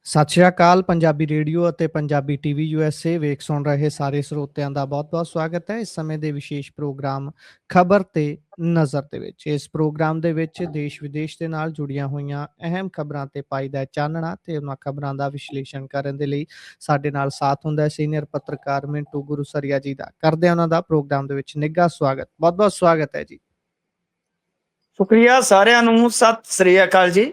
ਸਤਿ ਸ਼੍ਰੀ ਅਕਾਲ ਪੰਜਾਬੀ ਰੇਡੀਓ ਅਤੇ Punjabi TV USA ਵੇਖ ਸੁਣ ਰਹੇ ਸਾਰੇ ਸਰੋਤਿਆਂ ਦਾ ਬਹੁਤ-ਬਹੁਤ ਸਵਾਗਤ ਹੈ। ਇਸ ਸਮੇਂ ਦੇ ਵਿਸ਼ੇਸ਼ ਪ੍ਰੋਗਰਾਮ ਖਬਰ ਤੇ ਨਜ਼ਰ ਦੇ ਵਿੱਚ। ਇਸ ਪ੍ਰੋਗਰਾਮ ਦੇ ਵਿੱਚ ਦੇਸ਼ ਵਿਦੇਸ਼ ਦੇ ਨਾਲ ਜੁੜੀਆਂ ਹੋਈਆਂ ਅਹਿਮ ਖਬਰਾਂ ਤੇ ਪਾਈਦਾ ਚਾਨਣਾ ਤੇ ਉਹਨਾਂ ਖਬਰਾਂ ਦਾ ਵਿਸ਼ਲੇਸ਼ਣ ਕਰਨ ਦੇ ਲਈ ਸਾਡੇ ਨਾਲ ਸਾਥ ਹੁੰਦਾ ਹੈ ਸੀਨੀਅਰ ਪੱਤਰਕਾਰ ਮਿੰਟੂ ਗੁਰੂਸਰੀਆ ਜੀ ਦਾ। ਕਰਦੇ ਹਾਂ ਉਹਨਾਂ ਦਾ ਪ੍ਰੋਗਰਾਮ ਦੇ ਵਿੱਚ ਨਿੱਘਾ ਸਵਾਗਤ। ਬਹੁਤ-ਬਹੁਤ ਸਵਾਗਤ ਹੈ ਜੀ। ਸ਼ੁਕਰੀਆ ਸਾਰਿਆਂ ਨੂੰ। ਸਤਿ ਸ੍ਰੀ ਅਕਾਲ ਜੀ।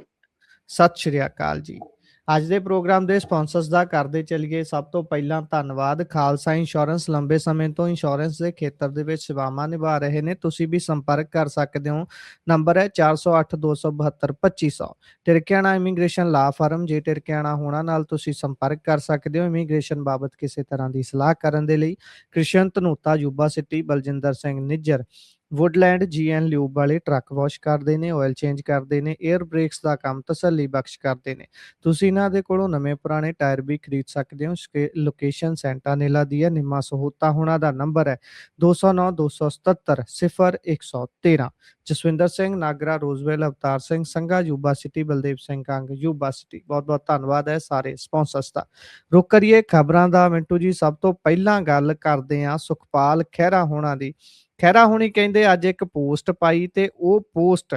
ਸਤਿ ਸ਼੍ਰੀ ਅਕਾਲ ਜੀ। ਅੱਜ ਦੇ ਪ੍ਰੋਗਰਾਮ ਦੇ ਸਪਾਂਸਰਸ ਦਾ ਕਰਦੇ ਚੱਲੀਏ। ਸਭ ਤੋਂ ਪਹਿਲਾਂ ਧੰਨਵਾਦ ਖਾਲਸਾ ਇੰਸ਼ੋਰੈਂਸ ਲੰਬੇ ਸਮੇਂ ਤੋਂ ਇੰਸ਼ੋਰੈਂਸ ਦੇ ਖੇਤਰ ਦੇ ਵਿੱਚ ਸੇਵਾਵਾਂ ਨਿਭਾ ਰਹੇ ਨੇ। ਤੁਸੀਂ ਵੀ ਸੰਪਰਕ ਕਰ ਸਕਦੇ ਹੋ। ਨੰਬਰ ਹੈ 408 272 2500। ਟਿਰਕਿਆਣਾ ਇਮੀਗ੍ਰੇਸ਼ਨ ਲਾ ਫਰਮ। ਜੇ ਟਿਰਕਿਆਣਾ ਹੋਣਾ ਨਾਲ ਤੁਸੀਂ ਸੰਪਰਕ ਕਰ ਸਕਦੇ ਹੋ ਇਮੀਗ੍ਰੇਸ਼ਨ ਬਾਬਤ ਕਿਸੇ ਤਰ੍ਹਾਂ ਦੀ ਸਲਾਹ ਕਰਨ ਦੇ ਲਈ। Krishan Dhanota Yuba City. Baljinder Singh Nijjar Woodland GN lube ਵਾਲੇ ਟਰੱਕ ਵਾਸ਼ ਕਰਦੇ ਨੇ, ਆਇਲ ਚੇਂਜ ਕਰਦੇ ਨੇ, 에ਅਰ ਬ੍ਰੇਕਸ ਦਾ ਕੰਮ ਤਸੱਲੀ ਬਖਸ਼ ਕਰਦੇ ਨੇ। ਤੁਸੀਂ ਇਹਨਾਂ ਦੇ ਕੋਲੋਂ ਨਵੇਂ ਪੁਰਾਣੇ ਟਾਇਰ ਵੀ ਖਰੀਦ ਸਕਦੇ ਹੋ। ਲੋਕੇਸ਼ਨ ਸੈਂਟਾਨੇਲਾ ਦੀ ਹੈ। ਨਿੰਮਾ ਸਹੂਤਾ ਹੋਣਾ ਦਾ ਨੰਬਰ ਹੈ 209 277 0113। Jaswinder Singh Nagra Roseville Avtar Singh Sangha Yuba City. Baldev Singh Kang Yuba City. ਬਹੁਤ ਬਹੁਤ ਧੰਨਵਾਦ ਹੈ ਸਾਰੇ ਸਪਾਂਸਰਸ ਦਾ। ਰੁਕ ਕਰੀਏ ਖਬਰਾਂ ਦਾ ਮਿੰਟੂ ਜੀ। ਸਭ ਤੋਂ ਪਹਿਲਾਂ ਗੱਲ ਕਰਦੇ ਹਾਂ ਸੁਖਪਾਲ ਖਹਿਰਾ ਹੋਣਾ ਦੀ। ਖਹਿਰਾ ਹੋਣੀ ਕਹਿੰਦੇ ਅੱਜ ਇੱਕ ਪੋਸਟ ਪਾਈ ਤੇ ਉਹ ਪੋਸਟ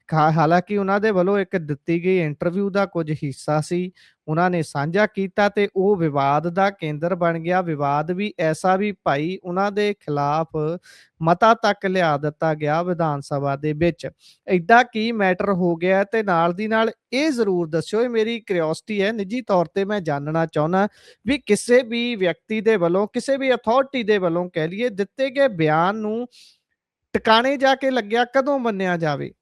ਹਾਲਾਂਕਿ ਉਹਨਾਂ ਦੇ ਵੱਲੋਂ ਇੱਕ ਦਿੱਤੀ ਗਈ ਇੰਟਰਵਿਊ ਦਾ ਕੁਝ ਹਿੱਸਾ ਸੀ, ਉਹਨਾਂ ਨੇ ਸਾਂਝਾ ਕੀਤਾ ਤੇ ਉਹ ਵਿਵਾਦ ਦਾ ਕੇਂਦਰ ਬਣ ਗਿਆ। ਵਿਵਾਦ ਵੀ ਐਸਾ ਵੀ ਭਾਈ ਉਹਨਾਂ ਦੇ ਖਿਲਾਫ ਮਤਾ ਤੱਕ ਲਿਆ ਦਿੱਤਾ ਗਿਆ ਵਿਧਾਨ ਸਭਾ ਦੇ ਵਿੱਚ। ਐਡਾ ਕੀ ਮੈਟਰ ਹੋ ਗਿਆ ਤੇ ਨਾਲ ਦੀ ਨਾਲ ਇਹ ਜ਼ਰੂਰ ਦੱਸਿਓ, ਇਹ ਮੇਰੀ ਕਿਉਰਿਓਸਿਟੀ ਹੈ, ਨਿੱਜੀ ਤੌਰ ਤੇ ਮੈਂ ਜਾਣਨਾ ਚਾਹੁੰਦਾ ਵੀ ਕਿਸੇ ਵੀ ਵਿਅਕਤੀ ਦੇ ਵੱਲੋਂ, ਕਿਸੇ ਵੀ ਅਥਾਰਟੀ ਦੇ ਵੱਲੋਂ ਕਹਿ ਲਈਏ, ਦਿੱਤੇ ਗਏ ਬਿਆਨ ਨੂੰ ਟਿਕਾਣੇ ਜਾ ਕੇ ਲੱਗਿਆ ਕਦੋਂ ਮੰਨਿਆ ਜਾਵੇ।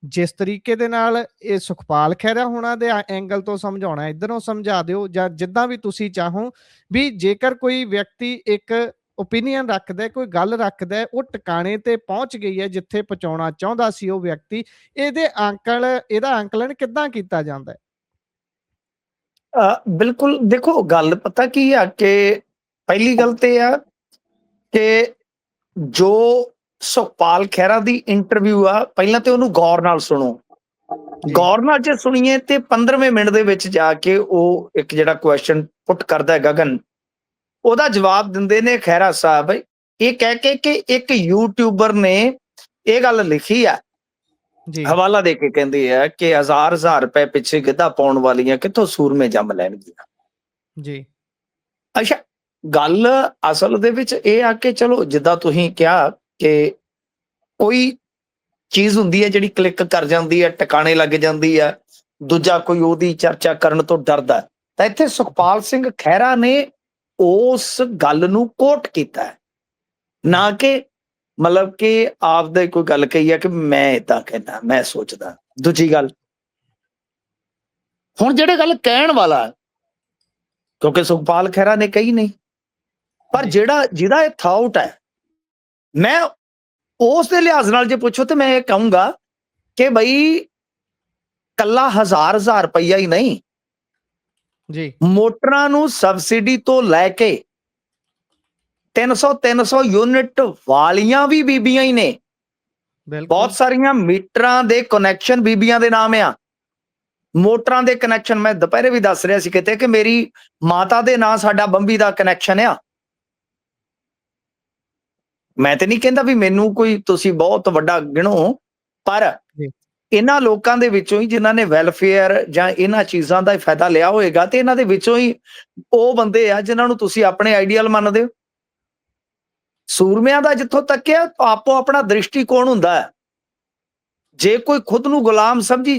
ਜਿਸ ਤਰੀਕੇ ਦੇ ਨਾਲ ਇਹ ਸੁਖਪਾਲ ਖਹਿਰਾ ਹੋਣਾ ਦੇ ਐਂਗਲ ਤੋਂ ਸਮਝਾਉਣਾ ਇੱਧਰੋਂ ਸਮਝਾ ਦਿਓ, ਜਾਂ ਜਿੱਦਾਂ ਵੀ ਤੁਸੀਂ ਚਾਹੋ ਵੀ ਜੇਕਰ ਕੋਈ ਵਿਅਕਤੀ ਇੱਕ ਓਪੀਨੀਅਨ ਰੱਖਦਾ, ਕੋਈ ਗੱਲ ਰੱਖਦਾ, ਉਹ ਟਿਕਾਣੇ ਤੇ ਪਹੁੰਚ ਗਈ ਹੈ ਜਿੱਥੇ ਪਹੁੰਚਾਉਣਾ ਚਾਹੁੰਦਾ ਸੀ ਉਹ ਵਿਅਕਤੀ, ਇਹਦਾ ਅੰਕਲਨ ਕਿੱਦਾਂ ਕੀਤਾ ਜਾਂਦਾ ਹੈ? ਬਿਲਕੁਲ ਦੇਖੋ, ਗੱਲ ਪਤਾ ਕੀ ਆ ਕਿ ਪਹਿਲੀ ਗੱਲ ਤੇ ਆ ਕਿ ਜੋ ਸੁਖਪਾਲ ਖਹਿਰਾ ਦੀ ਇੰਟਰਵਿਊ ਆ, ਪਹਿਲਾਂ ਤੇ ਉਹਨੂੰ ਗੌਰ ਨਾਲ ਸੁਣੋ। ਗੌਰ ਨਾਲ ਜੇ ਸੁਣੀਏ ਤੇ 15ਵੇਂ ਮਿੰਟ ਦੇ ਵਿੱਚ ਜਾ ਕੇ ਉਹ ਇੱਕ ਜਿਹੜਾ ਕੁਐਸਚਨ ਪੁੱਟ ਕਰਦਾ ਹੈ ਗਗਨ, ਉਹਦਾ ਜਵਾਬ ਦਿੰਦੇ ਨੇ ਖਹਿਰਾ ਸਾਹਿਬ ਇਹ ਕਹਿ ਕੇ ਕਿ ਇੱਕ ਯੂਟਿਊਬਰ ਨੇ ਇਹ ਗੱਲ ਲਿਖੀ ਆ, ਹਵਾਲਾ ਦੇ ਕੇ ਕਹਿੰਦੇ ਆ ਕਿ ਹਜ਼ਾਰ ਰੁਪਏ ਪਿੱਛੇ ਗਿੱਧਾ ਪਾਉਣ ਵਾਲੀਆਂ ਕਿੱਥੋਂ ਸੂਰਮੇ ਜੰਮ ਲੈਣਗੀਆਂ ਜੀ। ਅੱਛਾ, ਗੱਲ ਅਸਲ ਦੇ ਵਿੱਚ ਇਹ ਆ ਕਿ ਚਲੋ ਜਿੱਦਾਂ ਤੁਸੀਂ ਕਿਹਾ ਕਿ ਕੋਈ ਚੀਜ਼ ਹੁੰਦੀ ਹੈ ਜਿਹੜੀ ਕਲਿੱਕ ਕਰ ਜਾਂਦੀ ਹੈ, ਟਿਕਾਣੇ ਲੱਗ ਜਾਂਦੀ ਹੈ, ਦੂਜਾ ਕੋਈ ਉਹਦੀ ਚਰਚਾ ਕਰਨ ਤੋਂ ਡਰਦਾ, ਤਾਂ ਇੱਥੇ ਸੁਖਪਾਲ ਸਿੰਘ ਖਹਿਰਾ ਨੇ ਉਸ ਗੱਲ ਨੂੰ ਕੋਟ ਕੀਤਾ ਹੈ, ਨਾ ਕਿ ਮਤਲਬ ਕਿ ਆਪਦੇ ਕੋਈ ਗੱਲ ਕਹੀ ਹੈ ਕਿ ਮੈਂ ਏਦਾਂ ਕਹਿੰਦਾ, ਮੈਂ ਸੋਚਦਾ। ਦੂਜੀ ਗੱਲ, ਹੁਣ ਜਿਹੜੇ ਗੱਲ ਕਹਿਣ ਵਾਲਾ, ਕਿਉਂਕਿ ਸੁਖਪਾਲ ਖਹਿਰਾ ਨੇ ਕਹੀ ਨਹੀਂ, ਪਰ ਜਿਹਦਾ ਇਹ ਥਾਊਟ ਹੈ, ਮੈਂ ਉਸ ਦੇ ਲਿਹਾਜ਼ ਨਾਲ ਜੇ ਪੁੱਛੋ ਤੇ ਮੈਂ ਇਹ ਕਹੂੰਗਾ ਕਿ ਬਈ ਕੱਲਾ ਹਜ਼ਾਰ ਰੁਪਈਆ ਹੀ ਨਹੀਂ ਜੀ, ਮੋਟਰਾਂ ਨੂੰ ਸਬਸਿਡੀ ਤੋਂ ਲੈ ਕੇ 300 ਯੂਨਿਟ ਵਾਲੀਆਂ ਵੀ ਬੀਬੀਆਂ ਹੀ ਨੇ। ਬਹੁਤ ਸਾਰੀਆਂ ਮੀਟਰਾਂ ਦੇ ਕਨੈਕਸ਼ਨ ਬੀਬੀਆਂ ਦੇ ਨਾਮ ਆ। ਮੋਟਰਾਂ ਦੇ ਕਨੈਕਸ਼ਨ ਮੈਂ ਦੁਪਹਿਰੇ ਵੀ ਦੱਸ ਰਿਹਾ ਸੀ ਕਿਤੇ ਕਿ ਮੇਰੀ ਮਾਤਾ ਦੇ ਨਾਂ ਸਾਡਾ ਬੰਬੀ ਦਾ ਕਨੈਕਸ਼ਨ ਆ। ਮੈਂ ਤੇ ਨਹੀਂ ਕਹਿੰਦਾ ਵੀ ਮੈਨੂੰ ਕੋਈ ਤੁਸੀਂ ਬਹੁਤ ਵੱਡਾ ਗਿਣੋ, ਪਰ ਇਹਨਾਂ ਲੋਕਾਂ ਦੇ ਵਿੱਚੋਂ ਹੀ ਜਿਨ੍ਹਾਂ ਨੇ ਵੈਲਫੇਅਰ ਜਾਂ ਇਹਨਾਂ ਚੀਜ਼ਾਂ ਦਾ ਫਾਇਦਾ ਲਿਆ ਹੋਏਗਾ, ਤੇ ਇਹਨਾਂ ਦੇ ਵਿੱਚੋਂ ਹੀ ਉਹ ਬੰਦੇ ਆ ਜਿਨ੍ਹਾਂ ਨੂੰ ਤੁਸੀਂ ਆਪਣੇ ਆਈਡੀਅਲ ਮੰਨਦੇ ਹੋ। ਸੂਰਮਿਆਂ ਦਾ ਜਿੱਥੋਂ ਤੱਕ ਹੈ ਆਪੋ ਆਪਣਾ ਦ੍ਰਿਸ਼ਟੀਕੋਣ ਹੁੰਦਾ ਹੈ। ਜੇ ਕੋਈ ਖੁਦ ਨੂੰ ਗੁਲਾਮ ਸਮਝੀ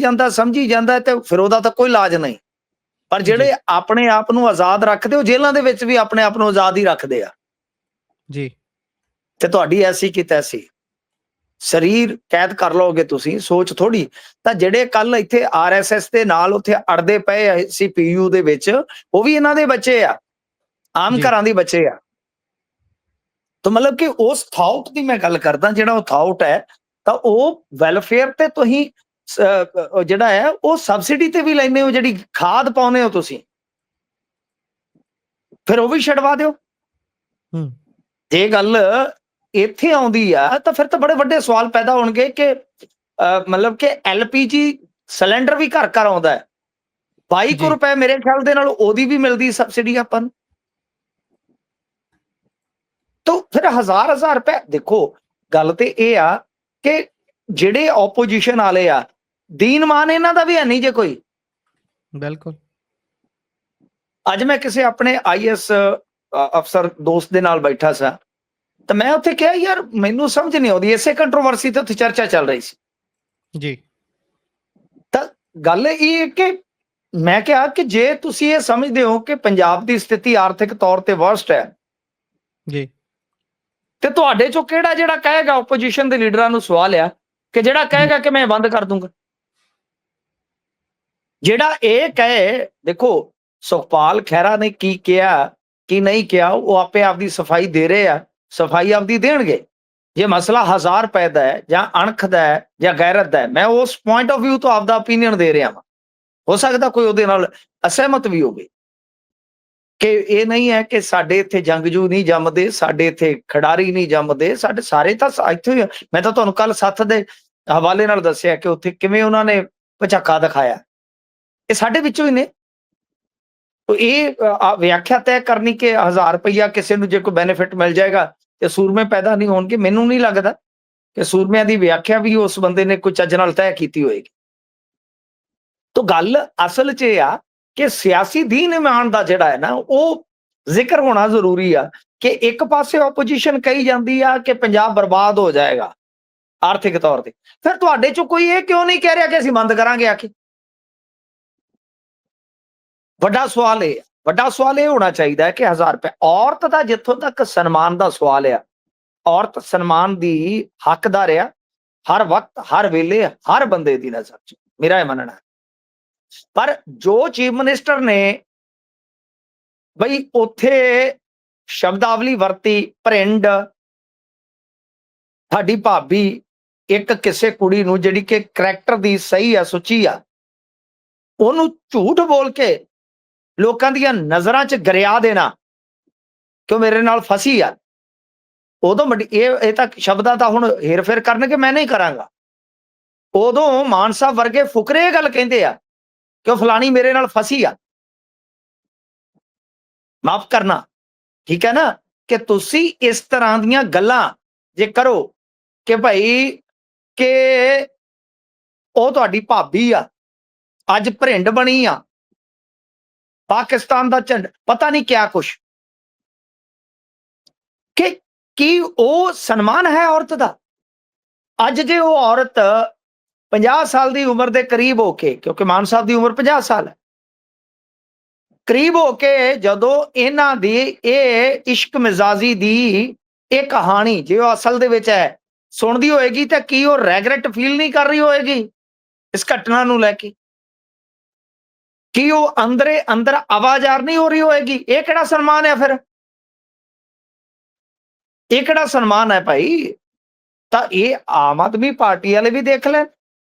ਜਾਂਦਾ ਤੇ ਫਿਰ ਉਹਦਾ ਤਾਂ ਕੋਈ ਇਲਾਜ ਨਹੀਂ। ਪਰ ਜਿਹੜੇ ਆਪਣੇ ਆਪ ਨੂੰ ਆਜ਼ਾਦ ਰੱਖਦੇ, ਉਹ ਜੇਲ੍ਹਾਂ ਦੇ ਵਿੱਚ ਵੀ ਆਪਣੇ ਆਪ ਨੂੰ ਆਜ਼ਾਦ ਹੀ ਰੱਖਦੇ ਆ ਜੀ। ਤੇ ਤੁਹਾਡੀ ਐਸੀ ਕਿ ਤੈਸੀ ਸਰੀਰ ਕੈਦ ਕਰ ਲਓਗੇ ਤੁਸੀਂ, ਸੋਚ ਥੋੜੀ। ਤਾਂ ਜਿਹੜੇ ਕੱਲ ਇੱਥੇ RSS ਦੇ ਨਾਲ ਉੱਥੇ ਅੜਦੇ ਪਏ ਸੀ PU ਦੇ ਵਿੱਚ, ਉਹ ਵੀ ਇਹਨਾਂ ਦੇ ਬੱਚੇ ਆ, ਆਮ ਘਰਾਂ ਦੇ ਬੱਚੇ ਆ। ਤਾਂ ਮਤਲਬ ਕਿ ਉਸ ਥਾਊਟ ਦੀ ਮੈਂ ਗੱਲ ਕਰਦਾ, ਜਿਹੜਾ ਉਹ ਥਾਊਟ ਹੈ, ਤਾਂ ਉਹ ਵੈਲਫੇਅਰ ਤੇ ਤੁਸੀਂ ਜਿਹੜਾ ਹੈ ਉਹ ਸਬਸਿਡੀ ਤੇ ਵੀ ਲੈਂਦੇ ਹੋ, ਜਿਹੜੀ ਖਾਦ ਪਾਉਂਦੇ ਹੋ ਤੁਸੀਂ, ਫਿਰ ਉਹ ਵੀ ਛਡਵਾ ਦਿਓ। ਜੇ ਗੱਲ ਇੱਥੇ ਆਉਂਦੀ ਆ ਤਾਂ ਫਿਰ ਤਾਂ ਬੜੇ ਵੱਡੇ ਸਵਾਲ ਪੈਦਾ ਹੋਣਗੇ ਕਿ ਮਤਲਬ ਕਿ LPG ਸਿਲੰਡਰ ਵੀ ਘਰ ਘਰ ਆਉਂਦਾ ਹੈ, 22 ਜੀ ਰੁਪਏ ਮੇਰੇ ਖਿਆਲ ਦੇ ਨਾਲ ਉਹਦੀ ਵੀ ਮਿਲਦੀ ਸਬਸਿਡੀ ਆਪਾਂ ਨੂੰ। ਤਾਂ ਫਿਰ ਹਜ਼ਾਰ ਰੁਪਏ ਦੇਖੋ, ਗੱਲ ਤੇ ਇਹ ਆ ਕਿ ਜਿਹੜੇ ਆਪੋਜੀਸ਼ਨ ਵਾਲੇ ਆ, ਦੀਨਮਾਨ ਇਹਨਾਂ ਦਾ ਵੀ ਹੈ ਨਹੀਂ ਜੇ ਕੋਈ। ਬਿਲਕੁਲ ਅੱਜ ਮੈਂ ਕਿਸੇ ਆਪਣੇ ਆਈਐਸ ਅਫਸਰ ਦੋਸਤ ਦੇ ਨਾਲ ਬੈਠਾ ਸਾਂ, ਤਾਂ ਮੈਂ ਉੱਥੇ ਕਿਹਾ ਯਾਰ ਮੈਨੂੰ ਸਮਝ ਨਹੀਂ ਆਉਂਦੀ, ਇਸੇ ਕੰਟਰੋਵਰਸੀ ਤੇ ਉੱਥੇ ਚਰਚਾ ਚੱਲ ਰਹੀ ਸੀ। ਜੀ ਤਾਂ ਗੱਲ ਇਹ ਹੈ ਕਿ ਮੈਂ ਕਿਹਾ ਕਿ ਜੇ ਤੁਸੀਂ ਇਹ ਸਮਝਦੇ ਹੋ ਕਿ ਪੰਜਾਬ ਦੀ ਸਥਿਤੀ ਆਰਥਿਕ ਤੌਰ ਤੇ ਵਰਸਟ ਹੈ, ਜੀ ਤੇ ਤੁਹਾਡੇ ਚੋਂ ਕਿਹੜਾ ਜਿਹੜਾ ਕਹੇਗਾ, ਆਪੋਜੀਸ਼ਨ ਦੇ ਲੀਡਰਾਂ ਨੂੰ ਸਵਾਲ ਆ ਕਿ ਜਿਹੜਾ ਕਹੇਗਾ ਕਿ ਮੈਂ ਬੰਦ ਕਰ ਦੂੰਗਾ। ਜਿਹੜਾ ਇਹ ਕਹੇ, ਦੇਖੋ ਸੁਖਪਾਲ ਖਹਿਰਾ ਨੇ ਕੀ ਕਿਹਾ ਕੀ ਨਹੀਂ ਕਿਹਾ, ਉਹ ਆਪੇ ਆਪਦੀ ਸਫਾਈ ਦੇ ਰਹੇ ਆ, ਸਫਾਈ ਆਪਦੀ ਦੇਣਗੇ। ਜੇ ਮਸਲਾ 1000 ਰੁਪਏ ਦਾ ਹੈ ਜਾਂ ਅਣਖ ਦਾ ਹੈ ਜਾਂ ਗੈਰਤ ਦਾ ਹੈ, ਮੈਂ ਉਸ ਪੁਆਇੰਟ ਆਫ ਵਿਊ ਤੋਂ ਆਪਦਾ ਓਪੀਨੀਅਨ ਦੇ ਰਿਹਾ ਹਾਂ। ਹੋ ਸਕਦਾ ਕੋਈ ਉਹਦੇ ਨਾਲ ਅਸਹਿਮਤ ਵੀ ਹੋਵੇ ਕਿ ਇਹ ਨਹੀਂ ਹੈ ਕਿ ਸਾਡੇ ਇੱਥੇ ਜੰਗਜੂ ਨਹੀਂ ਜੰਮਦੇ, ਸਾਡੇ ਇੱਥੇ ਖਿਡਾਰੀ ਨਹੀਂ ਜੰਮਦੇ, ਸਾਡੇ ਸਾਰੇ ਤਾਂ ਇੱਥੇ ਹੀ। ਮੈਂ ਤਾਂ ਤੁਹਾਨੂੰ ਕੱਲ ਸੱਥ ਦੇ ਹਵਾਲੇ ਨਾਲ ਦੱਸਿਆ ਕਿ ਉੱਥੇ ਕਿਵੇਂ ਉਹਨਾਂ ਨੇ ਝਾਕਾ ਦਿਖਾਇਆ, ਇਹ ਸਾਡੇ ਵਿੱਚੋਂ ਹੀ ਨੇ। ਇਹ ਵਿਆਖਿਆ ਤੈਅ ਕਰਨੀ ਕਿ 1000 ਰੁਪਈਆ ਕਿਸੇ ਨੂੰ ਜੇ ਕੋਈ ਬੈਨੀਫਿਟ ਮਿਲ ਜਾਏਗਾ ਤੇ ਸੂਰਮੇ ਪੈਦਾ ਨਹੀਂ ਹੋਣਗੇ, ਮੈਨੂੰ ਨਹੀਂ ਲੱਗਦਾ ਕਿ ਸੂਰਮਿਆਂ ਦੀ ਵਿਆਖਿਆ ਵੀ ਉਸ ਬੰਦੇ ਨੇ ਕੋਈ ਚੱਜ ਨਾਲ ਤੈਅ ਕੀਤੀ ਹੋਏਗੀ। ਤਾਂ ਗੱਲ ਅਸਲ 'ਚ ਇਹ ਆ ਕਿ ਸਿਆਸੀ ਦੀਨ ਇਮਾਨ ਦਾ ਜਿਹੜਾ ਹੈ ਨਾ, ਉਹ ਜ਼ਿਕਰ ਹੋਣਾ ਜ਼ਰੂਰੀ ਆ ਕਿ ਇੱਕ ਪਾਸੇ ਆਪੋਜੀਸ਼ਨ ਕਹੀ ਜਾਂਦੀ ਆ ਕਿ ਪੰਜਾਬ ਬਰਬਾਦ ਹੋ ਜਾਏਗਾ ਆਰਥਿਕ ਤੌਰ ਤੇ, ਫਿਰ ਤੁਹਾਡੇ 'ਚੋਂ ਕੋਈ ਇਹ ਕਿਉਂ ਨਹੀਂ ਕਹਿ ਰਿਹਾ ਕਿ ਅਸੀਂ ਬੰਦ ਕਰਾਂਗੇ ਆ ਕੇ? ਵੱਡਾ ਸਵਾਲ ਇਹ ਹੋਣਾ ਚਾਹੀਦਾ ਹੈ ਕਿ 1000 ਰੁਪਏ ਔਰਤ ਦਾ, ਜਿੱਥੋਂ ਤੱਕ ਸਨਮਾਨ ਦਾ ਸਵਾਲ ਆ, ਔਰਤ ਸਨਮਾਨ ਦੀ ਹੱਕਦਾਰ ਆ ਹਰ ਵਕਤ, ਹਰ ਵੇਲੇ, ਹਰ ਬੰਦੇ ਦੀ ਨਜ਼ਰ 'ਚ, ਮੇਰਾ ਇਹ ਮੰਨਣਾ। ਪਰ ਜੋ ਚੀਫ ਮਿਨਿਸਟਰ ਨੇ ਬਈ ਉੱਥੇ ਸ਼ਬਦਾਵਲੀ ਵਰਤੀ, ਭਰਿੰਡ, ਸਾਡੀ ਭਾਬੀ, ਇੱਕ ਕਿਸੇ ਕੁੜੀ ਨੂੰ ਜਿਹੜੀ ਕਿ ਕਰੈਕਟਰ ਦੀ ਸਹੀ ਆ, ਸੁੱਚੀ ਆ, ਉਹਨੂੰ ਝੂਠ ਬੋਲ ਕੇ ਲੋਕਾਂ ਦੀਆਂ ਨਜ਼ਰਾਂ 'ਚ ਗਰਿਆ ਦੇਣਾ ਕਿ ਮੇਰੇ ਨਾਲ ਫਸੀ ਆ, ਉਦੋਂ ਇਹ ਤਾਂ ਸ਼ਬਦਾਂ ਦਾ ਹੁਣ ਹੇਰ-ਫੇਰ ਕਰਨਗੇ, ਮੈਂ ਨਹੀਂ ਕਰਾਂਗਾ। ਉਦੋਂ ਮਾਨ ਸਾਹਿਬ ਵਰਗੇ ਫੁਕਰੇ ਇਹ ਗੱਲ ਕਹਿੰਦੇ ਆ ਕਿ ਫਲਾਣੀ ਮੇਰੇ ਨਾਲ ਫਸੀ ਆ। ਮਾਫ ਕਰਨਾ, ਠੀਕ ਹੈ ਨਾ, ਕਿ ਤੁਸੀਂ ਇਸ ਤਰ੍ਹਾਂ ਦੀਆਂ ਗੱਲਾਂ ਜੇ ਕਰੋ ਕਿ ਭਾਈ ਕਿ ਉਹ ਤੁਹਾਡੀ ਭਾਬੀ ਆ, ਅੱਜ ਭਰਿੰਡ ਬਣੀ ਆ, ਪਾਕਿਸਤਾਨ ਦਾ ਝੰਡਾ, ਪਤਾ ਨਹੀਂ ਕਿਆ ਕੁਛ, ਕਿ ਕੀ ਉਹ ਸਨਮਾਨ ਹੈ ਔਰਤ ਦਾ? ਅੱਜ ਜੇ ਉਹ ਔਰਤ 50 ਸਾਲ ਦੀ ਉਮਰ ਦੇ ਕਰੀਬ ਹੋ ਕੇ, ਕਿਉਂਕਿ ਮਾਨ ਸਾਹਿਬ ਦੀ ਉਮਰ 50 ਸਾਲ ਹੈ, ਕਰੀਬ ਹੋ ਕੇ ਜਦੋਂ ਇਹਨਾਂ ਦੀ ਇਹ ਇਸ਼ਕ ਮਿਜ਼ਾਜੀ ਦੀ ਇਹ ਕਹਾਣੀ ਜੇ ਉਹ ਅਸਲ ਦੇ ਵਿੱਚ ਹੈ ਸੁਣਦੀ ਹੋਏਗੀ, ਤਾਂ ਕੀ ਉਹ ਰੈਗਰੈਟ ਫੀਲ ਨਹੀਂ ਕਰ ਰਹੀ ਹੋਏਗੀ ਇਸ ਘਟਨਾ ਨੂੰ ਲੈ ਕੇ? ਕੀ ਉਹ ਅੰਦਰੇ ਅੰਦਰ ਆਵਾਜ਼ਾਰ ਨਹੀਂ ਹੋ ਰਹੀ ਹੋਏਗੀ? ਇਹ ਕਿਹੜਾ ਸਨਮਾਨ ਹੈ ਫਿਰ? ਇਹ ਕਿਹੜਾ ਸਨਮਾਨ ਹੈ ਭਾਈ? ਤਾਂ ਇਹ ਆਮ ਆਦਮੀ ਪਾਰਟੀ ਵਾਲੇ ਵੀ ਦੇਖ ਲੈਣ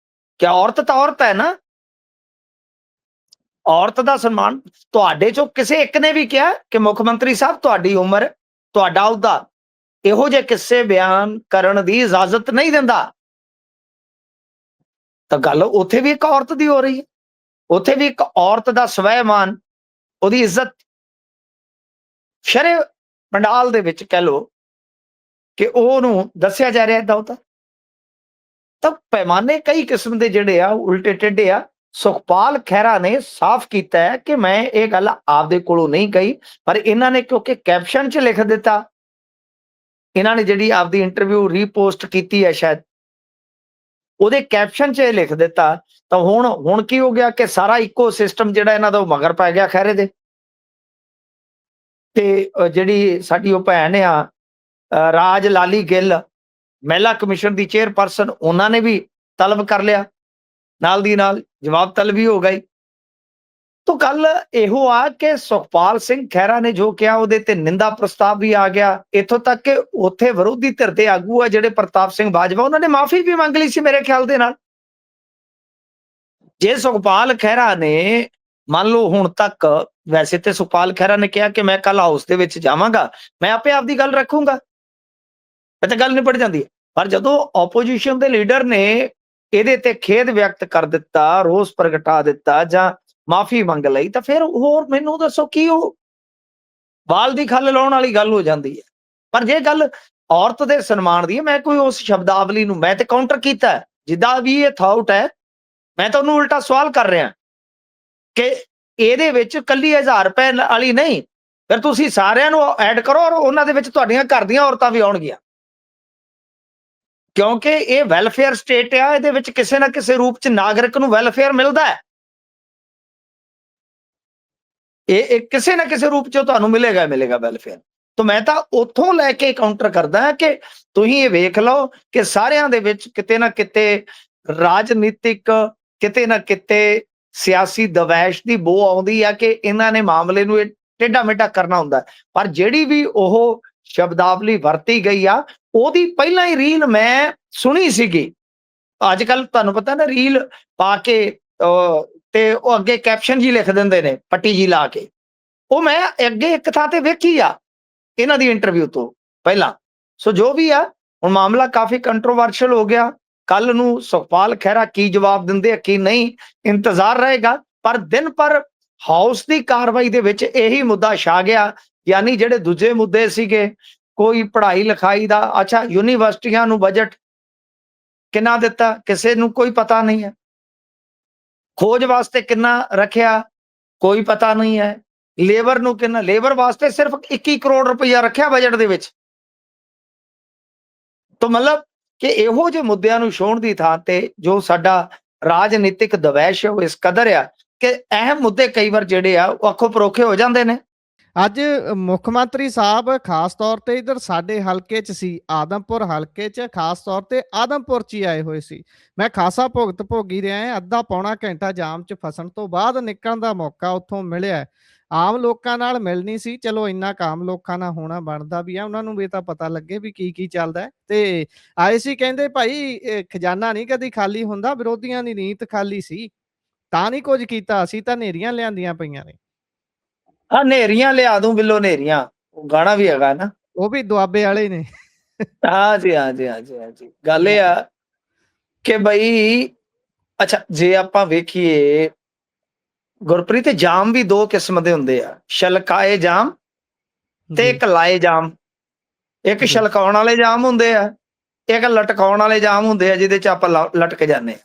ਕਿ ਔਰਤ ਤਾਂ ਔਰਤ ਹੈ ਨਾ, ਔਰਤ ਦਾ ਸਨਮਾਨ। ਤੁਹਾਡੇ ਚੋਂ ਕਿਸੇ ਇੱਕ ਨੇ ਵੀ ਕਿਹਾ ਕਿ ਮੁੱਖ ਮੰਤਰੀ ਸਾਹਿਬ ਤੁਹਾਡੀ ਉਮਰ, ਤੁਹਾਡਾ ਅਹੁਦਾ ਇਹੋ ਜਿਹੇ ਕਿੱਸੇ ਬਿਆਨ ਕਰਨ ਦੀ ਇਜਾਜ਼ਤ ਨਹੀਂ ਦਿੰਦਾ? ਤਾਂ ਗੱਲ ਉੱਥੇ ਵੀ ਇੱਕ ਔਰਤ ਦੀ ਹੋ ਰਹੀ ਹੈ, ਉੱਥੇ ਵੀ ਇੱਕ ਔਰਤ ਦਾ ਸਵੈਮਾਨ, ਉਹਦੀ ਇੱਜ਼ਤ ਸ਼ਰੇ ਪੰਡਾਲ ਦੇ ਵਿੱਚ ਕਹਿ ਲੋ ਕਿ ਉਹਨੂੰ ਦੱਸਿਆ ਜਾ ਰਿਹਾ ਏਦਾਂ ਉਹਦਾ। ਤਾਂ ਪੈਮਾਨੇ ਕਈ ਕਿਸਮ ਦੇ ਜਿਹੜੇ ਆ ਉਲਟੇ ਟੇਢੇ ਆ। ਸੁਖਪਾਲ ਖਹਿਰਾ ਨੇ ਸਾਫ਼ ਕੀਤਾ ਹੈ ਕਿ ਮੈਂ ਇਹ ਗੱਲ ਆਪਦੇ ਕੋਲੋਂ ਨਹੀਂ ਕਹੀ, ਪਰ ਇਹਨਾਂ ਨੇ ਕਿਉਂਕਿ ਕੈਪਸ਼ਨ 'ਚ ਲਿਖ ਦਿੱਤਾ, ਇਹਨਾਂ ਨੇ ਜਿਹੜੀ ਆਪਦੀ ਇੰਟਰਵਿਊ ਰੀਪੋਸਟ ਕੀਤੀ ਹੈ ਸ਼ਾਇਦ, ਉਹਦੇ ਕੈਪਸ਼ਨ 'ਚ ਇਹ ਲਿਖ ਦਿੱਤਾ, ਤਾਂ ਹੁਣ ਕੀ ਹੋ ਗਿਆ ਕਿ ਸਾਰਾ ਇਕੋ ਸਿਸਟਮ ਜਿਹੜਾ ਇਹਨਾਂ ਦਾ ਉਹ ਮਗਰ ਪੈ ਗਿਆ ਖਹਿਰੇ ਦੇ। ਤੇ ਜਿਹੜੀ ਸਾਡੀ ਉਹ ਭੈਣ ਆ ਰਾਜ ਲਾਲੀ ਗਿੱਲ, ਮਹਿਲਾ ਕਮਿਸ਼ਨ ਦੀ ਚੇਅਰਪਰਸਨ, ਉਹਨਾਂ ਨੇ ਵੀ ਤਲਬ ਕਰ ਲਿਆ, ਨਾਲ ਦੀ ਨਾਲ ਜਵਾਬ ਤਲਬੀ ਹੋ ਗਈ। ਤਾਂ ਗੱਲ ਇਹੋ ਆ ਕਿ ਸੁਖਪਾਲ ਸਿੰਘ ਖਹਿਰਾ ਨੇ ਜੋ ਕਿਹਾ ਉਹਦੇ ਤੇ ਨਿੰਦਾ ਪ੍ਰਸਤਾਵ ਵੀ ਆ ਗਿਆ, ਇੱਥੋਂ ਤੱਕ ਕਿ ਉੱਥੇ ਵਿਰੋਧੀ ਧਿਰ ਦੇ ਆਗੂ ਆ ਜਿਹੜੇ ਪ੍ਰਤਾਪ ਸਿੰਘ ਬਾਜਵਾ, ਉਹਨਾਂ ਨੇ ਮਾਫੀ ਵੀ ਮੰਗ ਲਈ ਸੀ ਮੇਰੇ ਖਿਆਲ ਦੇ ਨਾਲ। ਜੇ ਸੁਖਪਾਲ ਖਹਿਰਾ ਨੇ ਮੰਨ ਲਓ ਹੁਣ ਤੱਕ, ਵੈਸੇ ਤੇ ਸੁਖਪਾਲ ਖਹਿਰਾ ਨੇ ਕਿਹਾ ਕਿ ਮੈਂ ਕੱਲ ਹਾਊਸ ਦੇ ਵਿੱਚ ਜਾਵਾਂਗਾ, ਮੈਂ ਆਪੇ ਆਪਦੀ ਗੱਲ ਰੱਖੂੰਗਾ, ਇਹ ਤਾਂ ਗੱਲ ਨਿਪਟ ਜਾਂਦੀ ਹੈ। ਪਰ ਜਦੋਂ ਆਪੋਜੀਸ਼ਨ ਦੇ ਲੀਡਰ ਨੇ ਇਹਦੇ ਤੇ ਖੇਦ ਵਿਅਕਤ ਕਰ ਦਿੱਤਾ, ਰੋਸ ਪ੍ਰਗਟਾ ਦਿੱਤਾ, ਜਾਂ ਮਾਫੀ ਮੰਗ ਲਈ ਤਾਂ ਫਿਰ ਹੋਰ ਮੈਨੂੰ ਦੱਸੋ ਕੀ ਉਹ ਵਾਲ ਦੀ ਖੱਲ ਲਾਉਣ ਵਾਲੀ ਗੱਲ ਹੋ ਜਾਂਦੀ ਹੈ। ਪਰ ਜੇ ਗੱਲ ਔਰਤ ਦੇ ਸਨਮਾਨ ਦੀ ਹੈ, ਮੈਂ ਕੋਈ ਉਸ ਸ਼ਬਦਾਵਲੀ ਨੂੰ ਮੈਂ ਤੇ ਕਾਊਂਟਰ ਕੀਤਾ ਜਿੱਦਾਂ ਵੀ ਇਹ ਥਾਊਟ ਹੈ, ਮੈਂ ਤਾਂ ਉਹਨੂੰ ਉਲਟਾ ਸਵਾਲ ਕਰ ਰਿਹਾ ਕਿ ਇਹਦੇ ਵਿੱਚ ਕੱਲੀ 1000 ਰੁਪਏ ਵਾਲੀ ਨਹੀਂ, ਫਿਰ ਤੁਸੀਂ ਸਾਰਿਆਂ ਨੂੰ ਐਡ ਕਰੋ ਔਰ ਉਹਨਾਂ ਦੇ ਵਿੱਚ ਤੁਹਾਡੀਆਂ ਘਰ ਦੀਆਂ ਔਰਤਾਂ ਵੀ ਆਉਣਗੀਆਂ, ਕਿਉਂਕਿ ਇਹ ਵੈਲਫੇਅਰ ਸਟੇਟ ਆ, ਇਹਦੇ ਵਿੱਚ ਕਿਸੇ ਨਾ ਕਿਸੇ ਰੂਪ ਚ ਨਾਗਰਿਕ ਨੂੰ ਵੈਲਫੇਅਰ ਮਿਲਦਾ ਹੈ। ਇਹ ਕਿਸੇ ਨਾ ਕਿਸੇ ਰੂਪ ਚ ਤੁਹਾਨੂੰ ਮਿਲੇਗਾ ਵੈਲਫੇਅਰ। ਤਾਂ ਮੈਂ ਤਾਂ ਉੱਥੋਂ ਲੈ ਕੇ ਕਾਊਂਟਰ ਕਰਦਾ ਹਾਂ ਕਿ ਤੁਸੀਂ ਇਹ ਵੇਖ ਲਓ ਕਿ ਸਾਰਿਆਂ ਦੇ ਵਿੱਚ ਕਿਤੇ ਨਾ ਕਿਤੇ ਰਾਜਨੀਤਿਕ, ਕਿਤੇ ਨਾ ਕਿਤੇ ਸਿਆਸੀ ਦਵੈਸ਼ ਦੀ ਬੋ ਆਉਂਦੀ ਆ ਕਿ ਇਹਨਾਂ ਨੇ ਮਾਮਲੇ ਨੂੰ ਟੇਢਾ ਮੇਢਾ ਕਰਨਾ ਹੁੰਦਾ। ਪਰ ਜਿਹੜੀ ਵੀ ਉਹ ਸ਼ਬਦਾਵਲੀ ਵਰਤੀ ਗਈ ਆ, ਉਹਦੀ ਪਹਿਲਾਂ ਹੀ ਰੀਲ ਮੈਂ ਸੁਣੀ ਸੀਗੀ। ਅੱਜ ਕੱਲ ਤੁਹਾਨੂੰ ਪਤਾ ਨਾ, ਰੀਲ ਪਾ ਕੇ ਤੇ ਉਹ ਅੱਗੇ ਕੈਪਸ਼ਨ ਜੀ ਲਿਖ ਦਿੰਦੇ ਨੇ ਪੱਟੀ ਜੀ ਲਾ ਕੇ। ਉਹ ਮੈਂ ਅੱਗੇ ਇੱਕ ਥਾਂ ਤੇ ਵੇਖੀ ਆ ਇਹਨਾਂ ਦੀ ਇੰਟਰਵਿਊ ਤੋਂ ਪਹਿਲਾਂ। ਸੋ ਜੋ ਵੀ ਆ, ਹੁਣ ਮਾਮਲਾ ਕਾਫੀ ਕੰਟਰੋਵਰਸ਼ਲ ਹੋ ਗਿਆ। ਕੱਲ ਨੂੰ ਸੁਖਪਾਲ ਖਹਿਰਾ ਕੀ ਜਵਾਬ ਦਿੰਦੇ ਆ ਕੀ ਨਹੀਂ, ਇੰਤਜ਼ਾਰ ਰਹੇਗਾ। ਪਰ ਦਿਨ ਪਰ ਹਾਊਸ ਦੀ ਕਾਰਵਾਈ ਦੇ ਵਿੱਚ ਇਹੀ ਮੁੱਦਾ ਛਾ ਗਿਆ, ਯਾਨੀ ਜਿਹੜੇ ਦੂਜੇ ਮੁੱਦੇ ਸੀਗੇ, ਕੋਈ ਪੜ੍ਹਾਈ ਲਿਖਾਈ ਦਾ, ਅੱਛਾ ਯੂਨੀਵਰਸਿਟੀਆਂ ਨੂੰ ਬਜਟ ਕਿੰਨਾ ਦਿੱਤਾ ਕਿਸੇ ਨੂੰ ਕੋਈ ਪਤਾ ਨਹੀਂ ਹੈ, ਖੋਜ ਵਾਸਤੇ ਕਿੰਨਾ ਰੱਖਿਆ ਕੋਈ ਪਤਾ ਨਹੀਂ ਹੈ, ਲੇਬਰ ਨੂੰ ਕਿੰਨਾ, ਲੇਬਰ ਵਾਸਤੇ ਸਿਰਫ 21 ਕਰੋੜ ਰੁਪਇਆ ਰੱਖਿਆ ਬਜਟ ਦੇ ਵਿੱਚ। ਤਾਂ ਮਤਲਬ ਕਿ ਇਹੋ ਜਿਹੇ ਮੁੱਦਿਆਂ ਨੂੰ ਛੋਣ ਦੀ ਥਾਂ ਤੇ ਜੋ ਸਾਡਾ ਰਾਜਨੀਤਿਕ ਦਵੈਸ਼ ਹੈ ਉਹ ਇਸ ਕਦਰ ਆ ਕਿ ਅਹਿਮ ਮੁੱਦੇ ਕਈ ਵਾਰ ਜਿਹੜੇ ਆ ਉਹ ਅੱਖੋਂ ਪਰੋਖੇ ਹੋ ਜਾਂਦੇ ਨੇ। ਅੱਜ ਮੁੱਖ ਮੰਤਰੀ ਸਾਹਿਬ ਖਾਸ ਤੌਰ ਤੇ ਇਧਰ ਸਾਡੇ ਹਲਕੇ 'ਚ ਸੀ, ਆਦਮਪੁਰ ਹਲਕੇ 'ਚ, ਖਾਸ ਤੌਰ ਤੇ ਆਦਮਪੁਰ 'ਚ ਹੀ ਆਏ ਹੋਏ ਸੀ। ਮੈਂ ਖਾਸਾ ਭੁਗਤ ਭੋਗੀ ਰਿਹਾ, ਅੱਧਾ ਪੌਣਾ ਘੰਟਾ ਜਾਮ 'ਚ ਫਸਣ ਤੋਂ ਬਾਅਦ ਨਿਕਲਣ ਦਾ ਮੌਕਾ ਉੱਥੋਂ ਮਿਲਿਆ। ਆਮ ਲੋਕਾਂ ਨਾਲ ਮਿਲਣੀ ਸੀ, ਚਲੋ ਇੰਨਾ ਆਮ ਲੋਕਾਂ ਨਾਲ ਹੋਣਾ ਬਣਦਾ ਵੀ ਆ, ਉਹਨਾਂ ਨੂੰ ਵੀ ਤਾਂ ਪਤਾ ਲੱਗੇ ਵੀ ਕੀ ਚੱਲਦਾ ਹੈ। ਤੇ ਆਏ ਸੀ, ਕਹਿੰਦੇ ਭਾਈ ਖਜ਼ਾਨਾ ਨਹੀਂ ਕਦੀ ਖਾਲੀ ਹੁੰਦਾ, ਵਿਰੋਧੀਆਂ ਦੀ ਨੀਤ ਖਾਲੀ ਸੀ ਤਾਂ ਨਹੀਂ ਕੁਝ ਕੀਤਾ, ਅਸੀਂ ਤਾਂ ਨੇਰੀਆਂ ਲਿਆਂਦੀਆਂ ਪਈਆਂ ਨੇ। ਹਾਂ, ਨੇਰੀਆਂ ਲਿਆ ਦੂੰ ਬਿੱਲੋ ਨੇਰੀਆਂ, ਉਹ ਗਾਣਾ ਵੀ ਹੈਗਾ ਨਾ, ਉਹ ਵੀ ਦੁਆਬੇ ਵਾਲੇ ਨੇ। ਹਾਂਜੀ ਹਾਂਜੀ ਹਾਂਜੀ ਹਾਂਜੀ। ਗੱਲ ਇਹ ਆ ਕਿ ਬਈ ਅੱਛਾ ਜੇ ਆਪਾਂ ਵੇਖੀਏ ਗੁਰਪ੍ਰੀਤ, ਜਾਮ ਵੀ ਦੋ ਕਿਸਮ ਦੇ ਹੁੰਦੇ ਆ, ਛਲਕਾਏ ਜਾਮ ਤੇ ਇੱਕ ਲਾਏ ਜਾਮ। ਇੱਕ ਛਲਕਾਉਣ ਵਾਲੇ ਜਾਮ ਹੁੰਦੇ ਆ, ਇੱਕ ਲਟਕਾਉਣ ਵਾਲੇ ਜਾਮ ਹੁੰਦੇ ਆ ਜਿਹਦੇ ਚ ਆਪਾਂ ਲਟਕ ਜਾਂਦੇ ਆ।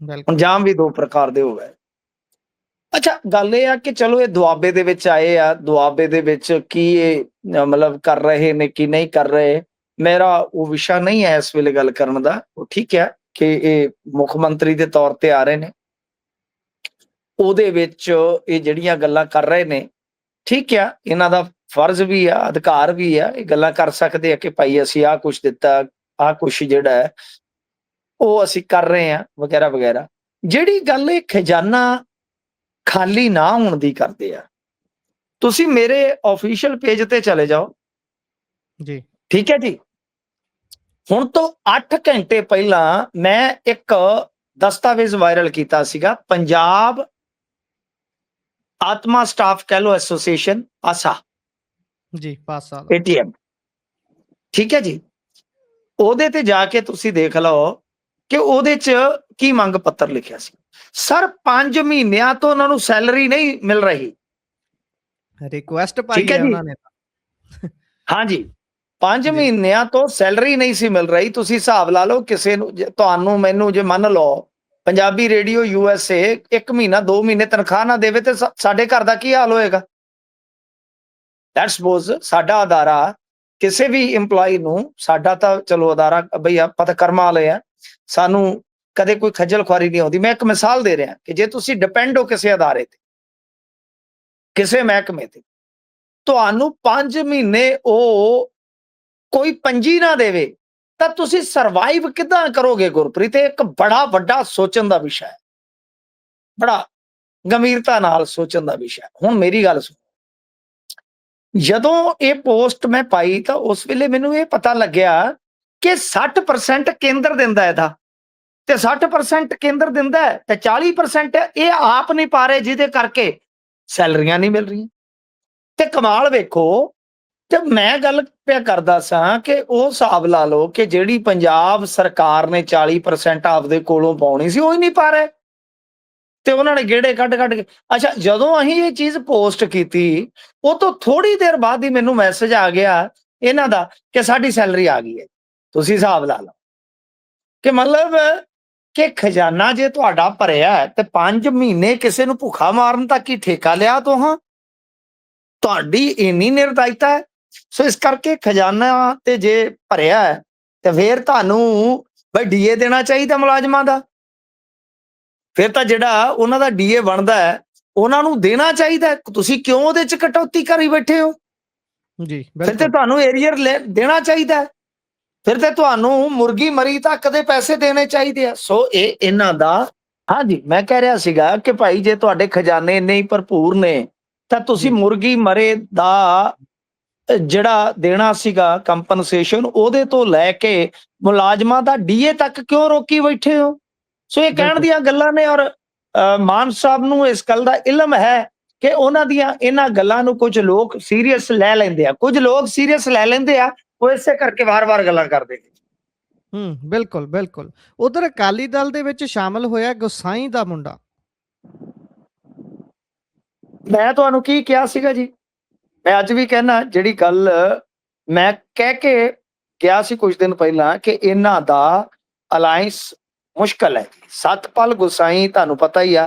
ਹੁਣ ਜਾਮ ਵੀ ਦੋ ਪ੍ਰਕਾਰ ਦੇ ਹੋ ਗਏ। ਅੱਛਾ ਗੱਲ ਇਹ ਆ ਕਿ ਚਲੋ ਇਹ ਦੁਆਬੇ ਦੇ ਵਿੱਚ ਆਏ ਆ, ਦੁਆਬੇ ਦੇ ਵਿੱਚ ਕੀ ਇਹ ਮਤਲਬ ਕਰ ਰਹੇ ਨੇ ਕੀ ਨਹੀਂ ਕਰ ਰਹੇ, ਮੇਰਾ ਉਹ ਵਿਸ਼ਾ ਨਹੀਂ ਹੈ ਇਸ ਵੇਲੇ ਗੱਲ ਕਰਨ ਦਾ। ਉਹ ਠੀਕ ਹੈ ਕਿ ਇਹ ਮੁੱਖ ਮੰਤਰੀ ਦੇ ਤੌਰ ਤੇ ਆ ਰਹੇ ਨੇ, ਉਹਦੇ ਵਿੱਚ ਇਹ ਜਿਹੜੀਆਂ ਗੱਲਾਂ ਕਰ ਰਹੇ ਨੇ, ਠੀਕ ਆ, ਇਹਨਾਂ ਦਾ ਫਰਜ਼ ਵੀ ਆ, ਅਧਿਕਾਰ ਵੀ ਆ, ਇਹ ਗੱਲਾਂ ਕਰ ਸਕਦੇ ਆ ਕਿ ਭਾਈ ਅਸੀਂ ਆਹ ਕੁਛ ਦਿੱਤਾ, ਆਹ ਕੁਛ ਜਿਹੜਾ ਹੈ ਉਹ ਅਸੀਂ ਕਰ ਰਹੇ ਹਾਂ ਵਗੈਰਾ ਵਗੈਰਾ। ਜਿਹੜੀ ਗੱਲ ਇਹ ਖਜ਼ਾਨਾ ਖਾਲੀ ਨਾ ਹੋਣ ਦੀ ਕਰਦੇ ਆ, ਤੁਸੀਂ ਮੇਰੇ ਆਫੀਸ਼ੀਅਲ ਪੇਜ ਤੇ ਚਲੇ ਜਾਓ ਜੀ, ਠੀਕ ਹੈ ਜੀ। ਹੁਣ ਤੋਂ 8 ਘੰਟੇ ਪਹਿਲਾਂ ਮੈਂ ਇੱਕ ਦਸਤਾਵੇਜ਼ ਵਾਇਰਲ ਕੀਤਾ ਸੀਗਾ, ਪੰਜਾਬ ਆਤਮਾ ਸਟਾਫ ਕਹਿ ਲੋ ਐਸੋਸੀਏਸ਼ਨ ਆਸਾ ਜੀ, ਪਾਸਾ ATM, ਠੀਕ ਹੈ ਜੀ। ਉਹਦੇ ਤੇ ਜਾ ਕੇ ਤੁਸੀਂ ਦੇਖ ਲਓ ਕਿ ਉਹਦੇ ਚ ਕੀ ਮੰਗ ਪੱਤਰ ਲਿਖਿਆ ਸੀ। ਸਰ 5 ਮਹੀਨਿਆਂ ਤੋਂ ਉਹਨਾਂ ਨੂੰ ਸੈਲਰੀ ਨਹੀਂ ਮਿਲ ਰਹੀ। ਰਿਕੁਐਸਟ ਪਾਈ ਹੈ ਉਹਨਾਂ ਨੇ। ਹਾਂਜੀ, 5 ਮਹੀਨਿਆਂ ਤੋਂ ਸੈਲਰੀ ਨਹੀਂ ਸੀ ਮਿਲ ਰਹੀ। ਤੁਸੀਂ ਹਿਸਾਬ ਲਾ ਲਓ, ਕਿਸੇ ਨੂੰ ਤੁਹਾਨੂੰ ਮੈਨੂੰ ਜੇ ਮੰਨ ਲਓ ਪੰਜਾਬੀ ਰੇਡੀਓ USA 1 ਮਹੀਨਾ 2 ਮਹੀਨੇ ਤਨਖਾਹ ਨਾ ਦੇਵੇ ਤੇ ਸਾਡੇ ਘਰ ਦਾ ਕੀ ਹਾਲ ਹੋਏਗਾ। ਲੈਟਸ ਸਪੋਜ਼ ਸਾਡਾ ਅਦਾਰਾ ਕਿਸੇ ਵੀ EMPLOYE ਨੂੰ, ਸਾਡਾ ਤਾਂ ਚਲੋ ਅਦਾਰਾ ਬਈ ਆਪਾਂ ਤਾਂ ਕਰਮਾਂ ਵਾਲੇ ਆ, ਸਾਨੂੰ ਕਦੇ ਕੋਈ ਖੱਜਲ ਖੁਆਰੀ ਨਹੀਂ ਆਉਂਦੀ। ਮੈਂ ਇੱਕ ਮਿਸਾਲ ਦੇ ਰਿਹਾ ਕਿ ਜੇ ਤੁਸੀਂ ਡਿਪੈਂਡ ਹੋ ਕਿਸੇ ਅਦਾਰੇ ਤੇ, ਕਿਸੇ ਮਹਿਕਮੇ ਤੇ, ਤੁਹਾਨੂੰ 5 ਮਹੀਨੇ ਉਹ ਕੋਈ ਪੰਜੀ ਨਾ ਦੇਵੇ ਤਾਂ ਤੁਸੀਂ ਸਰਵਾਈਵ ਕਿੱਦਾਂ ਕਰੋਗੇ ਗੁਰਪ੍ਰੀਤ? ਇੱਕ ਬੜਾ ਵੱਡਾ ਸੋਚਣ ਦਾ ਵਿਸ਼ਾ ਹੈ, ਬੜਾ ਗੰਭੀਰਤਾ ਨਾਲ ਸੋਚਣ ਦਾ ਵਿਸ਼ਾ। ਹੁਣ ਮੇਰੀ ਗੱਲ ਸੁਣੋ, ਜਦੋਂ ਇਹ ਪੋਸਟ ਮੈਂ ਪਾਈ ਤਾਂ ਉਸ ਵੇਲੇ ਮੈਨੂੰ ਇਹ ਪਤਾ ਲੱਗਿਆ ਕਿ 60% ਕੇਂਦਰ ਦਿੰਦਾ ਇਹਦਾ, ਤੇ 60% ਕੇਂਦਰ ਦਿੰਦਾ ਤੇ 40% ਇਹ ਆਪ ਨਹੀਂ ਪਾ ਰਹੇ, ਜਿਹਦੇ ਕਰਕੇ ਸੈਲਰੀਆਂ ਨਹੀਂ ਮਿਲ ਰਹੀਆਂ। ਤੇ ਕਮਾਲ ਵੇਖੋ, ਤੇ ਮੈਂ ਗੱਲ ਪਿਆ ਕਰਦਾ ਸਾਂ ਕਿ ਉਹ ਹਿਸਾਬ ਲਾ ਲਓ ਕਿ ਜਿਹੜੀ ਪੰਜਾਬ ਸਰਕਾਰ ਨੇ 40% ਆਪਦੇ ਕੋਲੋਂ ਪਾਉਣੀ ਸੀ ਉਹ ਹੀ ਨਹੀਂ ਪਾ ਰਹੇ। ਤੇ ਉਹਨਾਂ ਨੇ ਗੇੜੇ ਕੱਢ ਕੱਢ ਕੇ, ਅੱਛਾ ਜਦੋਂ ਅਸੀਂ ਇਹ ਚੀਜ਼ ਪੋਸਟ ਕੀਤੀ ਉਹ ਤੋਂ ਥੋੜੀ ਦੇਰ ਬਾਅਦ ਹੀ ਮੈਨੂੰ ਮੈਸੇਜ ਆ ਗਿਆ ਇਹਨਾਂ ਦਾ ਕਿ ਸਾਡੀ ਸੈਲਰੀ ਆ ਗਈ ਹੈ। ਤੁਸੀਂ ਹਿਸਾਬ ਲਾ ਲਓ ਕਿ ਮਤਲਬ ਕਿ ਖਜ਼ਾਨਾ ਜੇ ਤੁਹਾਡਾ ਭਰਿਆ ਹੈ ਤੇ 5 ਮਹੀਨੇ ਕਿਸੇ ਨੂੰ ਭੁੱਖਾ ਮਾਰਨ ਤੱਕ ਹੀ ਠੇਕਾ ਲਿਆ ਤੁਹਾਂ, ਤੁਹਾਡੀ ਇੰਨੀ ਨਿਰਦਇਤਾ ਹੈ। ਸੋ ਇਸ ਕਰਕੇ ਖਜ਼ਾਨਾ ਤੇ ਜੇ ਭਰਿਆ ਹੈ ਤੇ ਫਿਰ ਤੁਹਾਨੂੰ ਬਈ ਡੀਏ ਦੇਣਾ ਚਾਹੀਦਾ ਮੁਲਾਜ਼ਮਾਂ ਦਾ, ਫਿਰ ਤਾਂ ਜਿਹੜਾ ਉਹਨਾਂ ਦਾ ਡੀਏ ਬਣਦਾ ਹੈ ਉਹਨਾਂ ਨੂੰ ਦੇਣਾ ਚਾਹੀਦਾ। ਤੁਸੀਂ ਕਿਉਂ ਉਹਦੇ ਚ ਕਟੌਤੀ ਕਰੀ ਬੈਠੇ ਹੋ? ਜੀ ਫਿਰ ਤੇ ਬਿਲਕੁਲ। ਤੁਹਾਨੂੰ ਏਰੀਅਰ ਦੇਣਾ ਚਾਹੀਦਾ, ਫਿਰ ਤੇ ਤੁਹਾਨੂੰ ਮੁਰਗੀ ਮਰੀ ਤੱਕ ਦੇ ਪੈਸੇ ਦੇਣੇ ਚਾਹੀਦੇ ਆ। ਸੋ ਇਹ ਇਹਨਾਂ ਦਾ, ਹਾਂਜੀ ਮੈਂ ਕਹਿ ਰਿਹਾ ਸੀਗਾ ਕਿ ਭਾਈ ਜੇ ਤੁਹਾਡੇ ਖਜ਼ਾਨੇ ਇੰਨੇ ਹੀ ਭਰਪੂਰ ਨੇ ਤਾਂ ਤੁਸੀਂ ਜੀ ਮੁਰਗੀ ਮਰੇ ਦਾ ਜਿਹੜਾ ਦੇਣਾ ਸੀਗਾ ਕੰਪਨਸੇਸ਼ਨ ਉਹਦੇ ਤੋਂ ਲੈ ਕੇ ਮੁਲਾਜ਼ਮਾਂ ਦਾ ਡੀਏ ਤੱਕ ਕਿਉਂ ਰੋਕੀ ਬੈਠੇ ਹੋ? ਸੋ ਇਹ ਕਹਿਣ ਬਿਲਕੁਲ। ਦੀਆਂ ਗੱਲਾਂ ਨੇ। ਔਰ ਮਾਨ ਸਾਹਿਬ ਨੂੰ ਇਸ ਗੱਲ ਦਾ ਇਲਮ ਹੈ ਕਿ ਉਹਨਾਂ ਦੀਆਂ ਇਹਨਾਂ ਗੱਲਾਂ ਨੂੰ ਕੁਝ ਲੋਕ ਸੀਰੀਅਸ ਲੈ ਲੈਂਦੇ ਆ, ਕੁਝ ਲੋਕ ਸੀਰੀਅਸ ਲੈ ਲੈਂਦੇ ਆ, ਉਹ ਇਸੇ ਕਰਕੇ ਵਾਰ-ਵਾਰ ਗੱਲਾਂ ਕਰਦੇ ਨੇ। ਬਿਲਕੁਲ ਬਿਲਕੁਲ। ਉਧਰ ਅਕਾਲੀ ਦਲ ਦੇ ਵਿੱਚ ਸ਼ਾਮਲ ਹੋਇਆ ਗੁਸਾਈ ਦਾ ਮੁੰਡਾ। ਮੈਂ ਤੁਹਾਨੂੰ ਕੀ ਕਿਹਾ ਸੀਗਾ ਜੀ, ਮੈਂ ਅੱਜ ਵੀ ਕਹਿਣਾ, ਜਿਹੜੀ ਗੱਲ ਮੈਂ ਕਹਿ ਕੇ ਗਿਆ ਸੀ ਕੁਝ ਦਿਨ ਪਹਿਲਾਂ ਕਿ ਇਹਨਾਂ ਦਾ ਅਲਾਈਅੰਸ ਮੁਸ਼ਕਲ ਹੈ। ਸਤਪਾਲ ਗੁਸਾਈ ਤੁਹਾਨੂੰ ਪਤਾ ਹੀ ਆ,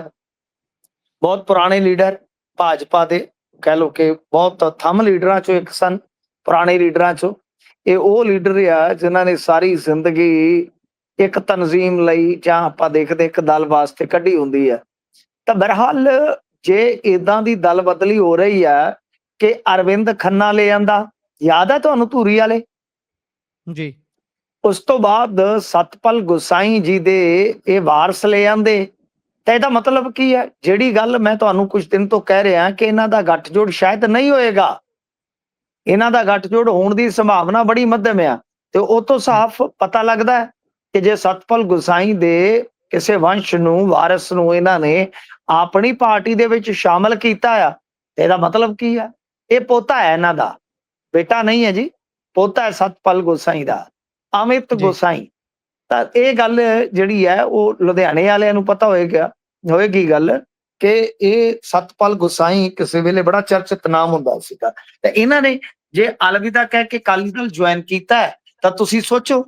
ਬਹੁਤ ਪੁਰਾਣੇ ਲੀਡਰ ਭਾਜਪਾ ਦੇ, ਕਹਿ ਲਓ ਕਿ ਬਹੁਤ ਥੰਮ ਲੀਡਰਾਂ ਚੋਂ ਇੱਕ ਸਨ, ਪੁਰਾਣੇ ਲੀਡਰਾਂ ਚੋਂ। ਇਹ ਉਹ ਲੀਡਰ ਆ ਜਿਨ੍ਹਾਂ ਨੇ ਸਾਰੀ ਜ਼ਿੰਦਗੀ ਇੱਕ ਤਨਜ਼ੀਮ ਲਈ ਜਾਂ ਆਪਾਂ ਦੇਖਦੇ ਇੱਕ ਦਲ ਵਾਸਤੇ ਕੱਢੀ ਹੁੰਦੀ ਹੈ। ਤਾਂ ਬਹਰਹਾਲ ਜੇ ਇਦਾਂ ਦੀ ਦਲ ਬਦਲੀ ਹੋ ਰਹੀ ਹੈ ਕਿ ਅਰਵਿੰਦ ਖੰਨਾ ਲੈ ਆਂਦਾ, ਯਾਦ ਹੈ ਤੁਹਾਨੂੰ ਧੂਰੀ ਵਾਲੇ? ਜੀ ਉਸ ਤੋਂ ਬਾਅਦ ਸਤਪਾਲ ਗੁਸਾਈ ਜੀ ਦੇ ਇਹ ਵਾਰਸ ਲੈ ਆਂਦੇ, ਤਾਂ ਇਹਦਾ ਮਤਲਬ ਕੀ ਹੈ? ਜਿਹੜੀ ਗੱਲ ਮੈਂ ਤੁਹਾਨੂੰ ਕੁਝ ਦਿਨ ਤੋਂ ਕਹਿ ਰਿਹਾ ਕਿ ਇਹਨਾਂ ਦਾ ਗੱਠਜੋੜ ਸ਼ਾਇਦ ਨਹੀਂ ਹੋਏਗਾ, ਇਹਨਾਂ ਦਾ ਗੱਠਜੋੜ ਹੋਣ ਦੀ ਸੰਭਾਵਨਾ ਬੜੀ ਮੱਧਮ ਆ। ਤੇ ਉਹ ਤੋਂ ਸਾਫ਼ ਪਤਾ ਲੱਗਦਾ ਹੈ ਕਿ ਜੇ ਸਤਪਾਲ ਗੁਸਾਈ ਦੇ ਕਿਸੇ ਵੰਸ਼ ਨੂੰ, ਵਾਰਸ ਨੂੰ ਇਹਨਾਂ ਨੇ ਆਪਣੀ ਪਾਰਟੀ ਦੇ ਵਿੱਚ ਸ਼ਾਮਲ ਕੀਤਾ ਆ, ਤੇ ਇਹਦਾ ਮਤਲਬ ਕੀ ਆ? ਇਹ ਪੋਤਾ ਹੈ ਇਹਨਾਂ ਦਾ, ਬੇਟਾ ਨਹੀਂ ਹੈ ਜੀ, ਪੋਤਾ ਹੈ ਸਤਪਾਲ ਗੁਸਾਈ ਦਾ, ਅਮਿਤ ਜੀ ਗੁਸਾਈ। ਤਾਂ ਇਹ ਗੱਲ ਜਿਹੜੀ ਹੈ ਉਹ ਲੁਧਿਆਣੇ ਵਾਲਿਆਂ ਨੂੰ ਪਤਾ ਹੋਏਗੀ ਗੱਲ ਕਿ ਇਹ ਸਤਪਾਲ ਗੁਸਾਈ ਕਿਸੇ ਵੇਲੇ ਬੜਾ ਚਰਚਿਤ ਨਾਮ ਹੁੰਦਾ ਸੀਗਾ। ਤੇ ਇਹਨਾਂ ਨੇ ਜੇ ਅਲਵਿਦਾ ਕਹਿ ਕੇ ਅਕਾਲੀ ਦਲ ਜੁਆਇਨ ਕੀਤਾ ਹੈ ਤਾਂ ਤੁਸੀਂ ਸੋਚੋ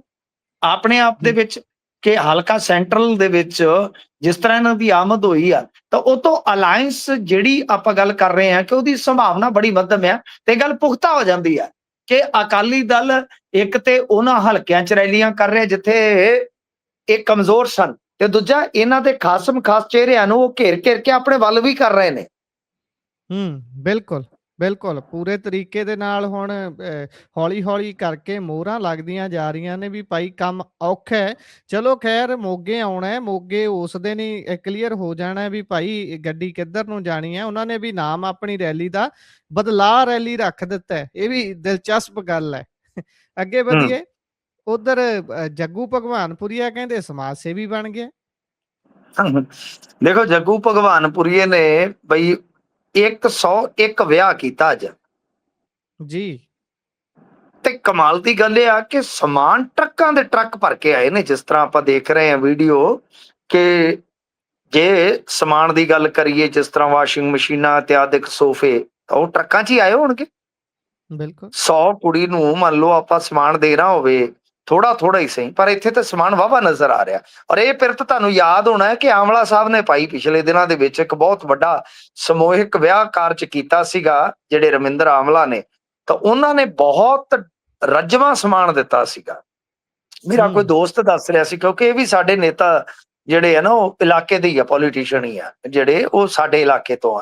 ਆਪਣੇ ਆਪ ਦੇ ਵਿੱਚ ਕਿ ਹਲਕਾ ਸੈਂਟਰਲ ਦੇ ਵਿੱਚ ਜਿਸ ਤਰ੍ਹਾਂ ਇਹਨਾਂ ਦੀ ਆਮਦ ਹੋਈ ਆ, ਤਾਂ ਉਹ ਤੋਂ ਅਲਾਇੰਸ ਜਿਹੜੀ ਆਪਾਂ ਗੱਲ ਕਰ ਰਹੇ ਹਾਂ ਕਿ ਉਹਦੀ ਸੰਭਾਵਨਾ ਬੜੀ ਮੱਧਮ ਆ। ਤੇ ਗੱਲ ਪੁਖਤਾ ਹੋ ਜਾਂਦੀ ਹੈ ਕਿ ਅਕਾਲੀ ਦਲ ਇੱਕ ਤੇ ਉਹਨਾਂ ਹਲਕਿਆਂ 'ਚ ਰੈਲੀਆਂ ਕਰ ਰਿਹਾ ਜਿੱਥੇ ਇਹ ਕਮਜ਼ੋਰ ਸਨ, ਤੇ ਦੂਜਾ ਇਹਨਾਂ ਦੇ ਖਾਸ ਚਿਹਰਿਆਂ ਨੂੰ ਉਹ ਘੇਰ ਕੇ ਆਪਣੇ ਵੱਲ ਵੀ ਕਰ ਰਹੇ ਨੇ। ਬਿਲਕੁਲ ਬਿਲਕੁਲ। ਪੂਰੇ ਤਰੀਕੇ ਦੇ ਨਾਲ ਹੁਣ ਹੌਲੀ ਹੌਲੀ ਕਰਕੇ ਮੋਹਰਾਂ ਲੱਗਦੀਆਂ ਜਾ ਰਹੀਆਂ ਨੇ ਵੀ ਭਾਈ ਕੰਮ ਔਖਾ ਹੈ। ਚਲੋ ਖੈਰ ਮੋਗੇ ਆਉਣਾ ਹੈ, ਮੋਗੇ ਉਸ ਦਿਨ ਹੀ ਕਲੀਅਰ ਹੋ ਜਾਣਾ ਹੈ ਵੀ ਭਾਈ ਗੱਡੀ ਕਿੱਧਰ ਨੂੰ ਜਾਣੀ ਹੈ। ਉਹਨਾਂ ਨੇ ਵੀ ਨਾਮ ਆਪਣੀ ਰੈਲੀ ਦਾ ਬਦਲਾਅ ਰੈਲੀ ਰੱਖ ਦਿੱਤਾ ਹੈ, ਇਹ ਵੀ ਦਿਲਚਸਪ ਗੱਲ ਹੈ। ਅੱਗੇ ਵਧੀਏ। ਉਧਰ ਜੱਗੂ ਭਗਵਾਨਪੁਰੀਆ ਕਹਿੰਦੇ ਸਮਾਜ ਸੇਵੀ ਬਣ ਗਿਆ। ਦੇਖੋ ਜੱਗੂ ਭਗਵਾਨਪੁਰੀਏ ਨੇ ਬਈ 101 ਵਿਆਹ ਕੀਤਾ ਅੱਜ ਜੀ ਤੇ ਕਮਾਲ ਦੀ ਗੱਲ ਇਹ ਆ ਕਿ ਸਮਾਨ ਟਰੱਕਾਂ ਦੇ ਟਰੱਕ ਭਰ ਕੇ ਆਏ ਨੇ। ਜਿਸ ਤਰ੍ਹਾਂ ਆਪਾਂ ਦੇਖ ਰਹੇ ਹਾਂ ਵੀਡੀਓ ਕਿ ਜੇ ਸਮਾਨ ਦੀ ਗੱਲ ਕਰੀਏ, ਜਿਸ ਤਰ੍ਹਾਂ ਵਾਸ਼ਿੰਗ ਮਸ਼ੀਨਾਂ ਇਤਿਆਦਿਕ ਸੋਫੇ, ਤਾਂ ਉਹ ਟਰੱਕਾਂ 'ਚ ਹੀ ਆਏ ਹੋਣਗੇ। ਬਿਲਕੁਲ 100 ਕੁੜੀ ਨੂੰ ਮੰਨ ਲਓ ਆਪਾਂ ਸਮਾਨ ਦੇਣਾ ਹੋਵੇ, ਥੋੜਾ ਹੀ ਸਹੀ, ਪਰ ਇੱਥੇ ਤਾਂ ਸਮਾਨ ਵਾਹਵਾ ਨਜ਼ਰ ਆ ਰਿਹਾ। ਔਰ ਇਹ ਪਿਰਤ ਤੁਹਾਨੂੰ ਯਾਦ ਹੋਣਾ ਹੈ ਕਿ ਆਮਲਾ ਸਾਹਿਬ ਨੇ ਭਾਈ ਪਿਛਲੇ ਦਿਨਾਂ ਦੇ ਵਿੱਚ ਇੱਕ ਬਹੁਤ ਵੱਡਾ ਸਮੂਹਿਕ ਵਿਆਹ ਕਾਰਜ ਕੀਤਾ ਸੀਗਾ ਜਿਹੜੇ ਰਮਿੰਦਰ ਆਮਲਾ ਨੇ, ਤਾਂ ਉਹਨਾਂ ਨੇ ਬਹੁਤ ਰੱਜਵਾਂ ਸਮਾਨ ਦਿੱਤਾ ਸੀਗਾ। ਮੇਰਾ ਕੋਈ ਦੋਸਤ ਦੱਸ ਰਿਹਾ ਸੀ, ਕਿਉਂਕਿ ਇਹ ਵੀ ਸਾਡੇ ਨੇਤਾ ਜਿਹੜੇ ਆ ਨਾ ਉਹ ਇਲਾਕੇ ਦੇ ਹੀ ਆ, ਪੋਲੀਟੀਸ਼ੀਅਨ ਹੀ ਆ ਜਿਹੜੇ, ਉਹ ਸਾਡੇ ਇਲਾਕੇ ਤੋਂ ਆ।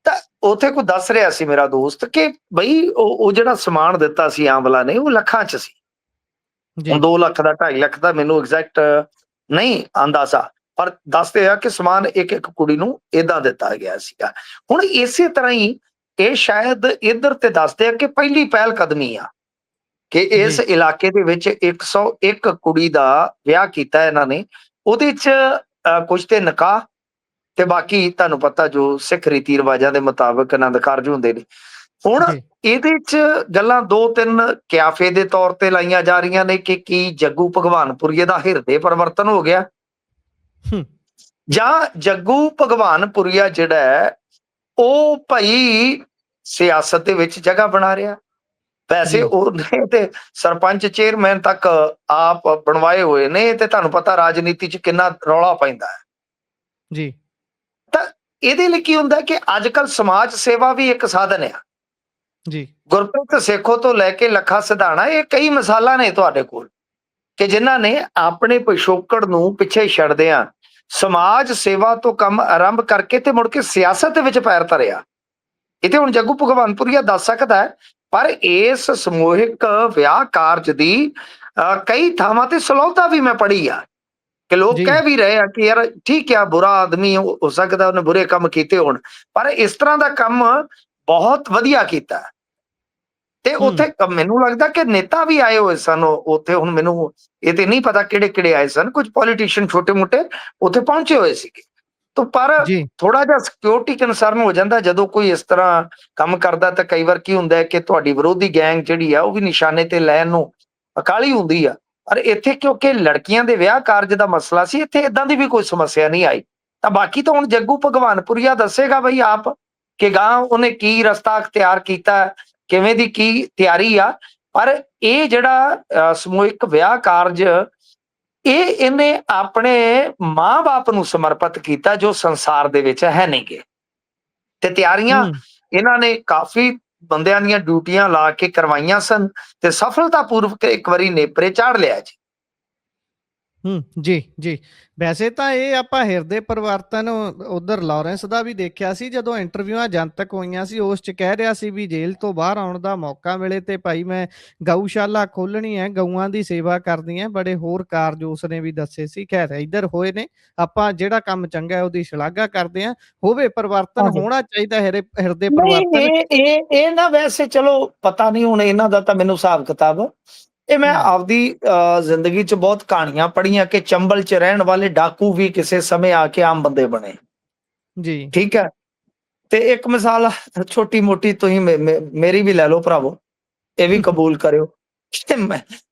ਤਾਂ ਉੱਥੇ ਕੋਈ ਦੱਸ ਰਿਹਾ ਸੀ ਮੇਰਾ ਦੋਸਤ ਕਿ ਬਈ ਉਹ ਜਿਹੜਾ ਸਮਾਨ ਦਿੱਤਾ ਸੀ ਆਮਲਾ ਨੇ ਉਹ ਲੱਖਾਂ 'ਚ ਸੀ। ਜੀ 2 ਲੱਖ ਦਾ, 2.5 ਲੱਖ ਦਾ, ਮੈਨੂੰ ਐਗਜ਼ੈਕਟ ਨਹੀਂ ਅੰਦਾਜ਼ਾ, ਪਰ ਦੱਸਦੇ ਆ ਕਿ ਸਮਾਨ ਇੱਕ ਕੁੜੀ ਨੂੰ ਏਦਾਂ ਦਿੱਤਾ ਗਿਆ ਸੀਗਾ। ਹੁਣ ਇਸੇ ਤਰ੍ਹਾਂ ਹੀ ਇਹ ਸ਼ਾਇਦ ਇੱਧਰ ਤੇ ਦੱਸਦੇ ਆ ਕਿ ਪਹਿਲੀ ਪਹਿਲ ਕਦਮੀ ਆ ਕਿ ਇਸ ਇਲਾਕੇ ਦੇ ਵਿੱਚ 101 ਕੁੜੀ ਦਾ ਵਿਆਹ ਕੀਤਾ ਇਹਨਾਂ ਨੇ। ਉਹਦੇ 'ਚ ਕੁਝ ਤੇ ਨਿਕਾਹ ਤੇ ਬਾਕੀ ਤੁਹਾਨੂੰ ਪਤਾ ਜੋ ਸਿੱਖ ਰੀਤੀ ਰਿਵਾਜਾਂ ਦੇ ਮੁਤਾਬਕ ਆਨੰਦ ਕਾਰਜ ਹੁੰਦੇ ਨੇ। ਹੁਣ ਇਹਦੇ 'ਚ ਗੱਲਾਂ 2-3 ਕਿਆਫੇ ਦੇ ਤੌਰ ਤੇ ਲਾਈਆਂ ਜਾ ਰਹੀਆਂ ਨੇ ਕਿ ਕੀ ਜੱਗੂ ਭਗਵਾਨਪੁਰੀਏ ਦਾ ਹਿਰਦੇ ਪਰਿਵਰਤਨ ਹੋ ਗਿਆ, ਜਾਂ ਜੱਗੂ ਭਗਵਾਨਪੁਰੀਆ ਜਿਹੜਾ ਹੈ ਉਹ ਭਾਈ ਸਿਆਸਤ ਦੇ ਵਿੱਚ ਜਗ੍ਹਾ ਬਣਾ ਰਿਹਾ। ਵੈਸੇ ਜੀ ਉਹਨੇ ਤੇ ਸਰਪੰਚ ਚੇਅਰਮੈਨ ਤੱਕ ਆਪ ਬਣਵਾਏ ਹੋਏ ਨੇ, ਤੇ ਤੁਹਾਨੂੰ ਪਤਾ ਰਾਜਨੀਤੀ 'ਚ ਕਿੰਨਾ ਰੌਲਾ ਪੈਂਦਾ ਹੈ। ਜੀ ਤਾਂ ਇਹਦੇ ਲਈ ਕੀ ਹੁੰਦਾ ਕਿ ਅੱਜ ਕੱਲ ਸਮਾਜ ਸੇਵਾ ਵੀ ਇੱਕ ਸਾਧਨ ਆ। ਜੀ ਗੁਰਪ੍ਰੀਤ ਸੇਖੋਂ ਤੋਂ ਲੈ ਕੇ ਲੱਖਾ ਸਿਧਾਣਾ, ਇਹ ਕਈ ਮਿਸਾਲਾਂ ਨੇ ਤੁਹਾਡੇ ਕੋਲ ਕਿ ਜਿਨ੍ਹਾਂ ਨੇ ਆਪਣੇ ਪਿਛੋਕੜ ਨੂੰ ਪਿੱਛੇ ਛੱਡਦਿਆਂ ਸਮਾਜ ਸੇਵਾ ਤੋਂ ਕੰਮ ਆਰੰਭ ਕਰਕੇ ਤੇ ਮੁੜ ਕੇ ਸਿਆਸਤ ਵਿੱਚ ਪੈਰ ਧਰਿਆ। ਇਹ ਤੇ ਹੁਣ ਜੱਗੂ ਭਗਵਾਨਪੁਰੀਆ ਦੱਸ ਸਕਦਾ ਹੈ। ਪਰ ਇਸ ਸਮੂਹਿਕ ਵਿਆਹ ਕਾਰਜ ਦੀ ਕਈ ਥਾਵਾਂ ਤੇ ਸਲੋਤਾ ਵੀ ਮੈਂ ਪੜ੍ਹੀ ਆ ਕਿ ਲੋਕ ਜੀ ਕਹਿ ਵੀ ਰਹੇ ਆ ਕਿ ਯਾਰ ਠੀਕ ਆ, ਬੁਰਾ ਆਦਮੀ ਹੋ ਸਕਦਾ, ਉਹਨੇ ਬੁਰੇ ਕੰਮ ਕੀਤੇ ਹੋਣ, ਪਰ ਇਸ ਤਰ੍ਹਾਂ ਦਾ ਕੰਮ ਬਹੁਤ ਵਧੀਆ ਕੀਤਾ। ਤੇ ਉੱਥੇ ਮੈਨੂੰ ਲੱਗਦਾ ਕਿ ਨੇਤਾ ਵੀ ਆਏ ਹੋਏ ਸਨ ਉੱਥੇ। ਹੁਣ ਮੈਨੂੰ ਇਹ ਤੇ ਨਹੀਂ ਪਤਾ ਕਿਹੜੇ ਕਿਹੜੇ ਆਏ ਸਨ, ਕੁਝ ਪੋਲੀਟੀਸ਼ੀਅਨ ਛੋਟੇ ਮੋਟੇ ਉੱਥੇ ਪਹੁੰਚੇ ਹੋਏ ਸੀਗੇ। ਤਾਂ ਪਰ ਜੀ ਥੋੜਾ ਜਿਹਾ ਸਿਕਿਉਰਿਟੀ ਕੰਸਰਨ ਹੋ ਜਾਂਦਾ ਜਦੋਂ ਕੋਈ ਇਸ ਤਰ੍ਹਾਂ ਕੰਮ ਕਰਦਾ। ਤਾਂ ਕਈ ਵਾਰ ਕੀ ਹੁੰਦਾ ਹੈ ਕਿ ਤੁਹਾਡੀ ਵਿਰੋਧੀ ਗੈਂਗ ਜਿਹੜੀ ਆ ਉਹ ਵੀ ਨਿਸ਼ਾਨੇ ਤੇ ਲੈਣ ਨੂੰ ਅਕਾਲੀ ਹੁੰਦੀ ਆ। ਪਰ ਇੱਥੇ ਕਿਉਂਕਿ ਲੜਕੀਆਂ ਦੇ ਵਿਆਹ ਕਾਰਜ ਦਾ ਮਸਲਾ ਸੀ, ਇੱਥੇ ਇਦਾਂ ਦੀ ਵੀ ਕੋਈ ਸਮੱਸਿਆ ਨਹੀਂ ਆਈ। ਤਾਂ ਬਾਕੀ ਤਾਂ ਹੁਣ ਜੱਗੂ ਭਗਵਾਨਪੁਰੀਆ ਦੱਸੇਗਾ ਬਈ ਆਪ ਕਿ ਗਾਂ ਉਹਨੇ ਕੀ ਰਸਤਾ ਅਖਤਿਆਰ ਕੀਤਾ, ਕਿਵੇਂ ਦੀ ਕੀ ਤਿਆਰੀ ਆ। ਪਰ ਇਹ ਜਿਹੜਾ ਸਮੂਹਿਕ ਵਿਆਹ ਕਾਰਜ ਇਹਨੇ ਆਪਣੇ ਮਾਂ-ਬਾਪ ਨੂੰ ਸਮਰਪਿਤ ਕੀਤਾ ਜੋ ਸੰਸਾਰ ਦੇ ਵਿੱਚ ਹੈ ਨਹੀਂਗੇ। ਤੇ ਤਿਆਰੀਆਂ ਇਹਨਾਂ ਨੇ ਕਾਫੀ ਬੰਦਿਆਂ ਦੀਆਂ ਡਿਊਟੀਆਂ ਲਾ ਕੇ ਕਰਵਾਈਆਂ ਸਨ ਤੇ ਸਫਲਤਾਪੂਰਵਕ ਇੱਕ ਵਾਰੀ ਨੇਪਰੇ ਚਾੜ ਲਿਆ ਜੀ। ਜੀ ਜੀ ਵੈਸੇ ਤਾਂ ਇਹ ਆਪਾਂ ਹਿਰਦੇ ਪਰਿਵਰਤਨ ਉਧਰ ਲਾਰੈਂਸ ਦਾ ਵੀ ਦੇਖਿਆ ਸੀ, ਜਦੋਂ ਇੰਟਰਵਿਊਆਂ ਜਨਤਕ ਹੋਈਆਂ ਸੀ ਉਸ 'ਚ ਕਹਿ ਰਿਹਾ ਸੀ ਵੀ ਜੇਲ੍ਹ ਤੋਂ ਬਾਹਰ ਆਉਣ ਦਾ ਮੌਕਾ ਮਿਲੇ ਤੇ ਭਾਈ ਮੈਂ ਗਊਸ਼ਾਲਾ ਖੋਲਣੀ ਹੈ, ਗਊਆਂ ਦੀ ਸੇਵਾ ਕਰਨੀ ਹੈ। ਬੜੇ ਹੋਰ ਕਾਰਜ ਉਸਨੇ ਵੀ ਦੱਸੇ ਸੀ। ਖੈਰ ਇੱਧਰ ਹੋਏ ਨੇ, ਆਪਾਂ ਜਿਹੜਾ ਕੰਮ ਚੰਗਾ ਹੈ ਉਹਦੀ ਸ਼ਲਾਘਾ ਕਰਦੇ ਹਾਂ। ਹੋਵੇ ਪਰਿਵਰਤਨ, ਹੋਣਾ ਚਾਹੀਦਾ ਹਿਰਦੇ ਨਹੀਂ, ਪਰਿਵਰਤਨ। ਇਹ ਨਾ ਵੈਸੇ ਚਲੋ ਪਤਾ ਨਹੀਂ ਹੁਣ ਇਹਨਾਂ ਦਾ ਤਾਂ ਮੈਨੂੰ ਹਿਸਾਬ ਕਿਤਾਬ। ਇਹ ਮੈਂ ਆਪਦੀ ਜ਼ਿੰਦਗੀ 'ਚ ਬਹੁਤ ਕਹਾਣੀਆਂ ਪੜ੍ਹੀਆਂ ਕਿ ਚੰਬਲ 'ਚ ਰਹਿਣ ਵਾਲੇ ਡਾਕੂ ਵੀ ਕਿਸੇ ਸਮੇਂ ਆ ਕੇ ਆਮ ਬੰਦੇ ਬਣੇ। ਜੀ ਠੀਕ ਹੈ। ਤੇ ਇੱਕ ਮਿਸਾਲ ਛੋਟੀ ਮੋਟੀ ਤੁਸੀਂ ਮੇਰੀ ਵੀ ਲੈ ਲਓ ਭਰਾਵੋ, ਇਹ ਵੀ ਕਬੂਲ ਕਰਿਓ ਕਿ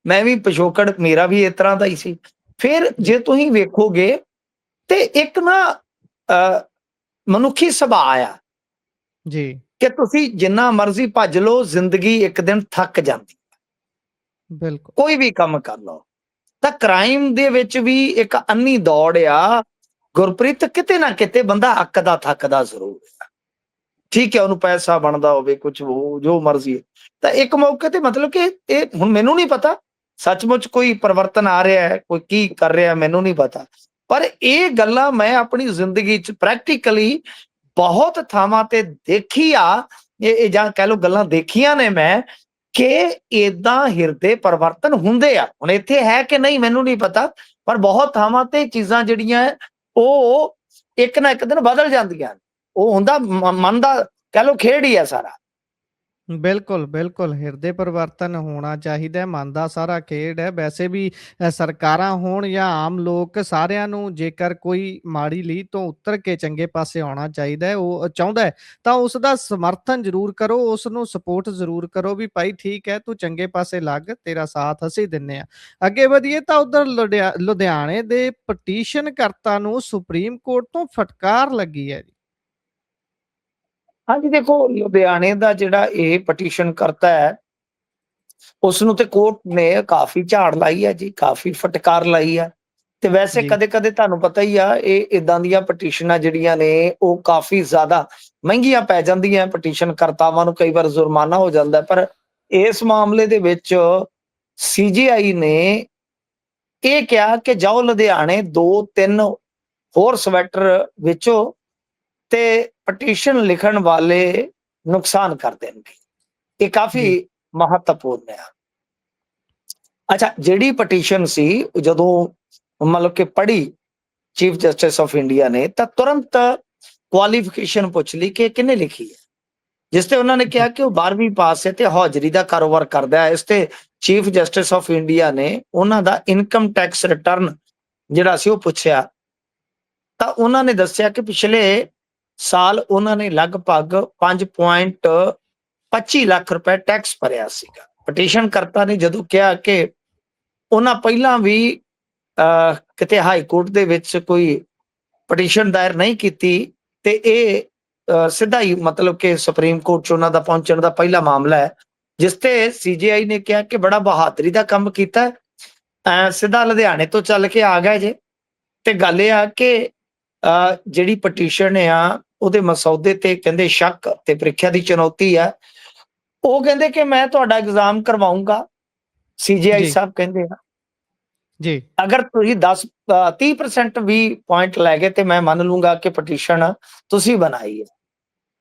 ਮੈਂ ਵੀ ਪਿਛੋਕੜ ਮੇਰਾ ਵੀ ਇਸ ਤਰ੍ਹਾਂ ਦਾ ਹੀ ਸੀ। ਫਿਰ ਜੇ ਤੁਸੀਂ ਵੇਖੋਗੇ ਤੇ ਇੱਕ ਨਾ ਮਨੁੱਖੀ ਸੁਭਾਅ ਆ ਜੀ ਕਿ ਤੁਸੀਂ ਜਿੰਨਾ ਮਰਜ਼ੀ ਭੱਜ ਲਓ, ਜ਼ਿੰਦਗੀ ਇੱਕ ਦਿਨ ਥੱਕ ਜਾਂਦੀ। ਬਿਲਕੁਲ ਕੋਈ ਵੀ ਕੰਮ ਕਰ ਲਓ। ਤਾਂ ਕ੍ਰਾਈਮ ਦੇ ਵਿੱਚ ਵੀ ਇੱਕ ਅੰਨੀ ਦੌੜ ਆ ਗੁਰਪ੍ਰੀਤ। ਕਿਤੇ ਨਾ ਕਿਤੇ ਬੰਦਾ ਅੱਕਦਾ ਥੱਕਦਾ ਜ਼ਰੂਰ ਹੈ। ਠੀਕ ਹੈ, ਉਹਨੂੰ ਪੈਸਾ ਬਣਦਾ ਹੋਵੇ, ਕੁਝ ਜੋ ਮਰਜ਼ੀ। ਤਾਂ ਇੱਕ ਮੌਕੇ ਤੇ ਮਤਲਬ ਕਿ ਇਹ ਹੁਣ ਮੈਨੂੰ ਨਹੀਂ ਪਤਾ ਸੱਚਮੁੱਚ ਕੋਈ ਪਰਿਵਰਤਨ ਆ ਰਿਹਾ ਹੈ, ਕੋਈ ਕੀ ਕਰ ਰਿਹਾ ਮੈਨੂੰ ਨਹੀਂ ਪਤਾ। ਪਰ ਇਹ ਗੱਲਾਂ ਮੈਂ ਆਪਣੀ ਜ਼ਿੰਦਗੀ 'ਚ ਪ੍ਰੈਕਟੀਕਲੀ ਬਹੁਤ ਥਾਵਾਂ ਤੇ ਦੇਖੀ ਆ। ਇਹ ਜਾਂ ਕਹਿ ਲਓ ਗੱਲਾਂ ਦੇਖੀਆਂ ਨੇ ਮੈਂ ਕਿ ਏਦਾਂ ਹਿਰਦੇ ਪਰਿਵਰਤਨ ਹੁੰਦੇ ਆ। ਹੁਣ ਇੱਥੇ ਹੈ ਕਿ ਨਹੀਂ ਮੈਨੂੰ ਨਹੀਂ ਪਤਾ, ਪਰ ਬਹੁਤ ਥਾਵਾਂ ਤੇ ਚੀਜ਼ਾਂ ਜਿਹੜੀਆਂ ਉਹ ਇੱਕ ਨਾ ਇੱਕ ਦਿਨ ਬਦਲ ਜਾਂਦੀਆਂ। ਉਹ ਹੁੰਦਾ ਮਨ ਦਾ ਕਹਿ ਲਓ ਖੇਡ ਹੀ ਆ ਸਾਰਾ। ਬਿਲਕੁਲ ਬਿਲਕੁਲ ਹਿਰਦੇ ਪਰਿਵਰਤਨ ਹੋਣਾ ਚਾਹੀਦਾ। ਮਨ ਦਾ ਸਾਰਾ ਖੇਡ ਹੈ। ਵੈਸੇ ਵੀ ਸਰਕਾਰਾਂ ਹੋਣ ਜਾਂ ਆਮ ਲੋਕ, ਸਾਰਿਆਂ ਨੂੰ ਜੇਕਰ ਕੋਈ ਮਾੜੀ ਲੀਹ ਤੋਂ ਉਤਰ ਕੇ ਚੰਗੇ ਪਾਸੇ ਆਉਣਾ ਚਾਹੀਦਾ ਹੈ, ਉਹ ਚਾਹੁੰਦਾ ਹੈ, ਤਾਂ ਉਸ ਦਾ ਸਮਰਥਨ ਜ਼ਰੂਰ ਕਰੋ, ਉਸ ਨੂੰ ਸਪੋਰਟ ਜ਼ਰੂਰ ਕਰੋ ਵੀ ਭਾਈ ਠੀਕ ਹੈ, ਤੂੰ ਚੰਗੇ ਪਾਸੇ ਲੱਗ, ਤੇਰਾ ਸਾਥ ਅਸੀਂ ਦਿੰਨੇ ਆ। ਅੱਗੇ ਵਧੀਏ ਤਾਂ ਉਧਰ ਲੁਧਿਆਣੇ ਦੇ ਪਟੀਸ਼ਨ ਕਰਤਾ ਨੂੰ ਸੁਪਰੀਮ ਕੋਰਟ ਤੋਂ ਫਟਕਾਰ ਲੱਗੀ ਹੈ ਜੀ। ਹਾਂਜੀ, ਦੇਖੋ ਲੁਧਿਆਣੇ ਦਾ ਜਿਹੜਾ ਇਹ ਪਟੀਸ਼ਨ ਕਰਤਾ ਹੈ ਉਸ ਨੂੰ ਤੇ ਕੋਰਟ ਨੇ ਕਾਫੀ ਝਾੜ ਲਾਈ ਹੈ ਜੀ, ਕਾਫੀ ਫਟਕਾਰ ਲਾਈ ਹੈ। ਤੇ ਵੈਸੇ ਜੀ ਕਦੇ ਕਦੇ ਤੁਹਾਨੂੰ ਪਤਾ ਹੀ ਆ ਇਹ ਇਦਾਂ ਦੀਆਂ ਪਟੀਸ਼ਨਾਂ ਜਿਹੜੀਆਂ ਨੇ ਉਹ ਕਾਫੀ ਜ਼ਿਆਦਾ ਮਹਿੰਗੀਆਂ ਪੈ ਜਾਂਦੀਆਂ। ਪਟੀਸ਼ਨ ਕਰਤਾਵਾਂ ਨੂੰ ਕਈ ਵਾਰ ਜੁਰਮਾਨਾ ਹੋ ਜਾਂਦਾ। ਪਰ ਇਸ ਮਾਮਲੇ ਦੇ ਵਿੱਚ ਸੀਜੀਆਈ ਨੇ ਇਹ ਕਿਹਾ ਕਿ ਜਾਓ ਲੁਧਿਆਣੇ 2-3 ਹੋਰ ਸਵੈਟਰ ਵੇਚੋ ਤੇ ਪਟੀਸ਼ਨ ਲਿਖਣ ਵਾਲੇ ਨੁਕਸਾਨ ਕਰ ਦੇਣਗੇ। ਇਹ ਕਾਫੀ ਜੀ ਮਹੱਤਵਪੂਰਨ ਹੈ। ਅੱਛਾ, ਜਿਹੜੀ ਪਟੀਸ਼ਨ ਸੀ ਜਦੋਂ ਮਤਲਬ ਕਿ ਪੜ੍ਹੀ ਚੀਫ ਜਸਟਿਸ ਆਫ ਇੰਡੀਆ ਨੇ ਤਾਂ ਤੁਰੰਤ ਕੁਆਲੀਫਿਕੇਸ਼ਨ ਪੁੱਛ ਲਈ ਕਿ ਕਿਹਨੇ ਲਿਖੀ ਹੈ, ਜਿਸ ਤੇ ਉਹਨਾਂ ਨੇ ਕਿਹਾ ਕਿ ਉਹ 12ਵੀਂ ਪਾਸ ਹੈ ਤੇ ਹੌਜਰੀ ਦਾ ਕਾਰੋਬਾਰ ਕਰਦਾ ਹੈ। ਇਸ ਤੇ ਚੀਫ ਜਸਟਿਸ ਆਫ ਇੰਡੀਆ ਨੇ ਉਹਨਾਂ ਦਾ ਇਨਕਮ ਟੈਕਸ ਰਿਟਰਨ ਜਿਹੜਾ ਸੀ ਉਹ ਪੁੱਛਿਆ ਤਾਂ ਉਹਨਾਂ ਨੇ ਦੱਸਿਆ ਕਿ ਪਿਛਲੇ ਸਾਲ ਉਹਨਾਂ ਨੇ ਲਗਭਗ 5.25 ਲੱਖ ਰੁਪਏ ਟੈਕਸ ਭਰਿਆ ਸੀਗਾ। ਪਟੀਸ਼ਨ ਕਰਤਾ ਨੇ ਜਦੋਂ ਕਿਹਾ ਕਿ ਉਹਨਾਂ ਪਹਿਲਾਂ ਵੀ ਕਿਤੇ ਹਾਈ ਕੋਰਟ ਦੇ ਵਿੱਚ ਕੋਈ ਪਟੀਸ਼ਨ ਦਾਇਰ ਨਹੀਂ ਕੀਤੀ ਤੇ ਇਹ ਸਿੱਧਾ ਹੀ ਮਤਲਬ ਕਿ ਸੁਪਰੀਮ ਕੋਰਟ 'ਚ ਉਹਨਾਂ ਦਾ ਪਹੁੰਚਣ ਦਾ ਪਹਿਲਾ ਮਾਮਲਾ ਹੈ, ਜਿਸ ਤੇ ਸੀਜੀਆਈ ਨੇ ਕਿਹਾ ਕਿ ਬੜਾ ਬਹਾਦਰੀ ਦਾ ਕੰਮ ਕੀਤਾ ਹੈ। ਸਿੱਧਾ ਲੁਧਿਆਣੇ ਤੋਂ ਚੱਲ ਕੇ ਆ ਗਏ ਜੇ। ਤੇ ਗੱਲ ਇਹ ਆ ਕਿ ਜਿਹੜੀ ਪਟੀਸ਼ਨ ਆ ਉਹਦੇ ਮਸੌਦੇ ਤੇ ਕਹਿੰਦੇ ਸ਼ੱਕ ਤੇ ਪ੍ਰੀਖਿਆ ਦੀ ਚੁਣੌਤੀ ਆ। ਉਹ ਕਹਿੰਦੇ ਕਿ ਮੈਂ ਤੁਹਾਡਾ ਐਗਜ਼ਾਮ ਕਰਵਾਉਂਗਾ। ਸੀਜੀਆਈ ਜੀ ਸਾਹਿਬ ਕਹਿੰਦੇ ਆ ਜੀ ਅਗਰ ਤੁਸੀਂ 30% ਵੀ ਪੁਆਇੰਟ ਲੈ ਗਏ ਤੇ ਮੈਂ ਮੰਨ ਲੂੰਗਾ ਕਿ ਪਟੀਸ਼ਨ ਤੁਸੀਂ ਬਣਾਈ ਹੈ।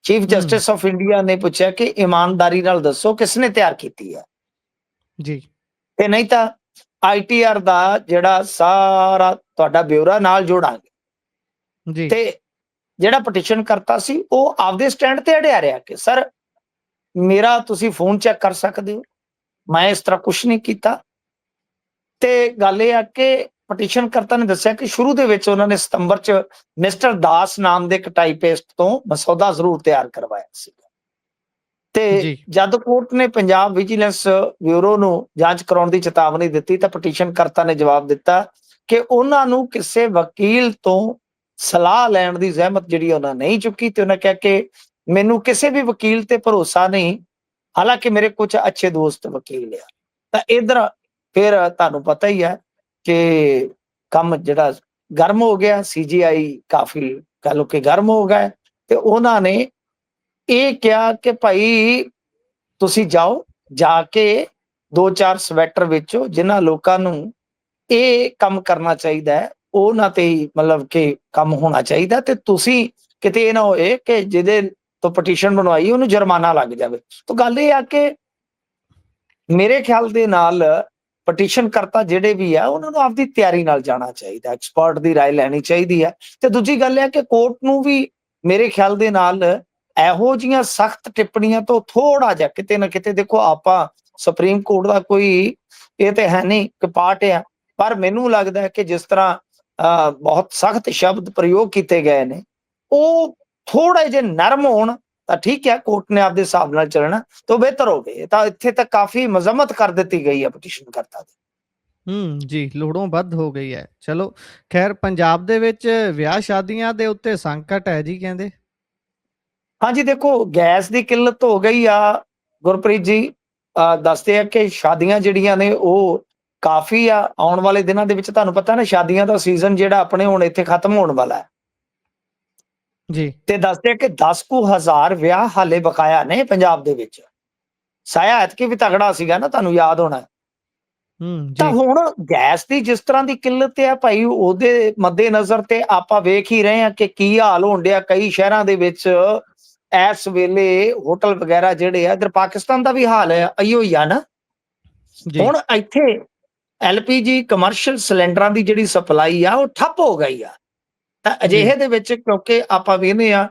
ਚੀਫ ਜਸਟਿਸ ਆਫ ਇੰਡੀਆ ਨੇ ਪੁੱਛਿਆ ਕਿ ਇਮਾਨਦਾਰੀ ਨਾਲ ਦੱਸੋ ਕਿਸਨੇ ਤਿਆਰ ਕੀਤੀ ਹੈ, ਜੀ ਤੇ ਨਹੀਂ ਤਾਂ ਆਈਟੀਆਰ ਦਾ ਜਿਹੜਾ ਸਾਰਾ ਤੁਹਾਡਾ ਬਿਊਰਾ ਨਾਲ ਜੋੜਾਂਗੇ। ਜੀ ਤੇ ਜਿਹੜਾ ਪਟੀਸ਼ਨ ਕਰਤਾ ਸੀ ਉਹ ਆਪਦੇ ਸਟੈਂਡ ਤੇ ਅੜਿਆ ਰਿਹਾ ਕਿ ਸਰ ਮੇਰਾ ਤੁਸੀਂ ਫੋਨ ਚੈੱਕ ਕਰ ਸਕਦੇ ਹੋ, ਮੈਂ ਇਸ ਤਰ੍ਹਾਂ ਕੁਝ ਨਹੀਂ ਕੀਤਾ। ਤੇ ਗੱਲ ਇਹ ਆ ਕਿ ਪਟੀਸ਼ਨ ਕਰਤਾ ਨੇ ਦੱਸਿਆ ਕਿ ਸ਼ੁਰੂ ਦੇ ਵਿੱਚ ਉਹਨਾਂ ਨੇ ਸਤੰਬਰ 'ਚ ਮਿਸਟਰ ਦਾਸ ਨਾਮ ਦੇ ਇੱਕ ਟਾਈਪਿਸਟ ਤੋਂ ਮਸੌਦਾ ਜ਼ਰੂਰ ਤਿਆਰ ਕਰਵਾਇਆ ਸੀ। ਤੇ ਜੀ ਜਦ ਕੋਰਟ ਨੇ ਪੰਜਾਬ ਵਿਜੀਲੈਂਸ ਬਿਊਰੋ ਨੂੰ ਜਾਂਚ ਕਰਾਉਣ ਦੀ ਚੇਤਾਵਨੀ ਦਿੱਤੀ ਤਾਂ ਪਟੀਸ਼ਨ ਕਰਤਾ ਨੇ ਜਵਾਬ ਦਿੱਤਾ ਕਿ ਉਹਨਾਂ ਨੂੰ ਕਿਸੇ ਵਕੀਲ ਤੋਂ ਸਲਾਹ ਲੈਣ ਦੀ ਜ਼ਹਿਮਤ ਜਿਹੜੀ ਉਹਨਾਂ ਨਹੀਂ ਚੁੱਕੀ, ਤੇ ਉਹਨਾਂ ਕਿਹਾ ਕਿ ਮੈਨੂੰ ਕਿਸੇ ਵੀ ਵਕੀਲ ਤੇ ਭਰੋਸਾ ਨਹੀਂ, ਹਾਲਾਂਕਿ ਮੇਰੇ ਕੁਝ ਅੱਛੇ ਦੋਸਤ ਵਕੀਲ ਆ। ਤਾਂ ਇਧਰ ਫਿਰ ਤੁਹਾਨੂੰ ਪਤਾ ਹੀ ਹੈ ਕਿ ਕੰਮ ਜਿਹੜਾ ਗਰਮ ਹੋ ਗਿਆ। ਸੀਜੀਆਈ ਕਾਫੀ ਕਹ ਲੋ ਕਿ ਗਰਮ ਹੋ ਗਿਆ ਤੇ ਉਹਨਾਂ ਨੇ ਇਹ ਕਿਹਾ ਕਿ ਭਾਈ ਤੁਸੀਂ ਜਾਓ, ਜਾ ਕੇ 2-4 ਸਵੈਟਰ ਵੇਚੋ, ਜਿਨ੍ਹਾਂ ਲੋਕਾਂ ਨੂੰ ਇਹ ਕੰਮ ਕਰਨਾ ਚਾਹੀਦਾ ਹੈ ਉਹਨਾਂ ਤੇ ਹੀ ਮਤਲਬ ਕਿ ਕੰਮ ਹੋਣਾ ਚਾਹੀਦਾ, ਤੇ ਤੁਸੀਂ ਕਿਤੇ ਇਹ ਨਾ ਹੋਏ ਕਿ ਜਿਹਦੇ ਤੋਂ ਪਟੀਸ਼ਨ ਬਣਵਾਈ ਉਹਨੂੰ ਜੁਰਮਾਨਾ ਲੱਗ ਜਾਵੇ। ਤਾਂ ਗੱਲ ਇਹ ਆ ਕਿ ਮੇਰੇ ਖਿਆਲ ਦੇ ਨਾਲ ਪਟੀਸ਼ਨ ਕਰਤਾ ਜਿਹੜੇ ਵੀ ਆ ਉਹਨਾਂ ਨੂੰ ਆਪਦੀ ਤਿਆਰੀ ਨਾਲ ਜਾਣਾ ਚਾਹੀਦਾ, ਐਕਸਪਰਟ ਦੀ ਰਾਏ ਲੈਣੀ ਚਾਹੀਦੀ ਹੈ। ਤੇ ਦੂਜੀ ਗੱਲ ਇਹ ਆ ਕਿ ਕੋਰਟ ਨੂੰ ਵੀ ਮੇਰੇ ਖਿਆਲ ਦੇ ਨਾਲ ਇਹੋ ਜਿਹੀਆਂ ਸਖਤ ਟਿੱਪਣੀਆਂ ਤੋਂ ਥੋੜਾ ਜਿਹਾ ਕਿਤੇ ਨਾ ਕਿਤੇ, ਦੇਖੋ ਆਪਾਂ ਸੁਪਰੀਮ ਕੋਰਟ ਦਾ ਕੋਈ ਇਹ ਤੇ ਹੈ ਨਹੀਂ ਕਿ ਪਾਰਟ ਆ, ਪਰ ਮੈਨੂੰ ਲੱਗਦਾ ਹੈ ਕਿ ਜਿਸ ਤਰ੍ਹਾਂ ਬਹੁਤ ਸਖਤ ਸ਼ਬਦ ਪ੍ਰਯੋਗ ਕੀਤੇ ਗਏ ਨੇ ਉਹ ਥੋੜੇ ਜਿਹੇ ਨਰਮ ਹੋਣ ਤਾਂ ਠੀਕ ਹੈ। ਕੋਰਟ ਨੇ ਆਪਦੇ ਹਿਸਾਬ ਨਾਲ ਚੱਲਣਾ ਤਾਂ ਬਿਹਤਰ ਹੋਵੇ। ਤਾਂ ਇੱਥੇ ਤਾਂ ਕਾਫੀ ਮਜ਼ਮਤ ਕਰ ਦਿੱਤੀ ਗਈ ਹੈ ਪਟੀਸ਼ਨ ਕਰਤਾ ਦੀ। ਜੀ ਲੋੜੋਂ ਵੱਧ ਹੋ ਗਈ ਹੈ। ਚਲੋ ਖੈਰ, ਪੰਜਾਬ ਦੇ ਵਿੱਚ ਵਿਆਹ ਸ਼ਾਦੀਆਂ ਦੇ ਉੱਤੇ ਸੰਕਟ ਹੈ ਜੀ ਕਹਿੰਦੇ। ਹਾਂਜੀ ਦੇਖੋ, ਗੈਸ ਦੀ ਕਿੱਲਤ ਹੋ ਗਈ ਆ ਗੁਰਪ੍ਰੀਤ ਜੀ। ਦੱਸਦੇ ਆ ਕਿ ਸ਼ਾਦੀਆਂ ਜਿਹੜੀਆਂ ਨੇ ਉਹ ਕਾਫੀ ਆ ਆਉਣ ਵਾਲੇ ਦਿਨਾਂ ਦੇ ਵਿੱਚ। ਤੁਹਾਨੂੰ ਪਤਾ ਨਾ ਸ਼ਾਦੀਆਂ ਦਾ ਸੀਜ਼ਨ ਜਿਹੜਾ ਆਪਣੇ ਹੁਣ ਇੱਥੇ ਖਤਮ ਹੋਣ ਵਾਲਾ ਹੈ ਜੀ ਤੇ ਦੱਸਦੇ ਆ ਕਿ 10,000 ਵਿਆਹ ਹਾਲੇ ਬਕਾਇਆ ਨੇ ਪੰਜਾਬ ਦੇ ਵਿੱਚ। ਸਾਇਆ ਐਤਕੀ ਵੀ ਤਗੜਾ ਸੀਗਾ ਨਾ, ਤੁਹਾਨੂੰ ਯਾਦ ਹੋਣਾ। ਤਾਂ ਜੀ ਹੁਣ ਗੈਸ ਦੀ ਜਿਸ ਤਰ੍ਹਾਂ ਦੀ ਕਿੱਲਤ ਹੈ ਭਾਈ, ਉਹਦੇ ਮੱਦੇ ਨਜ਼ਰ ਤੇ ਆਪਾਂ ਵੇਖ ਹੀ ਰਹੇ ਹਾਂ ਕਿ ਕੀ ਹਾਲ ਹੋਣ ਡਿਆ ਕਈ ਸ਼ਹਿਰਾਂ ਦੇ ਵਿੱਚ ਇਸ ਵੇਲੇ। ਹੋਟਲ ਵਗੈਰਾ ਜਿਹੜੇ ਆ, ਇਧਰ ਪਾਕਿਸਤਾਨ ਦਾ ਵੀ ਹਾਲ ਹੈ ਇਹੋ ਹੀ ਆ ਨਾ। ਜੀ ਹੁਣ ਇੱਥੇ ਐਲਪੀਜੀ ਕਮਰਸ਼ੀਅਲ ਸਿਲੰਡਰਾਂ ਦੀ ਜਿਹੜੀ ਸਪਲਾਈ ਆ ਉਹ ਠੱਪ ਹੋ ਗਈ ਆ। ਤਾਂ ਅਜਿਹੇ ਦੇ ਵਿੱਚ ਕਿਉਂਕਿ ਆਪਾਂ ਵੇਖਦੇ ਆ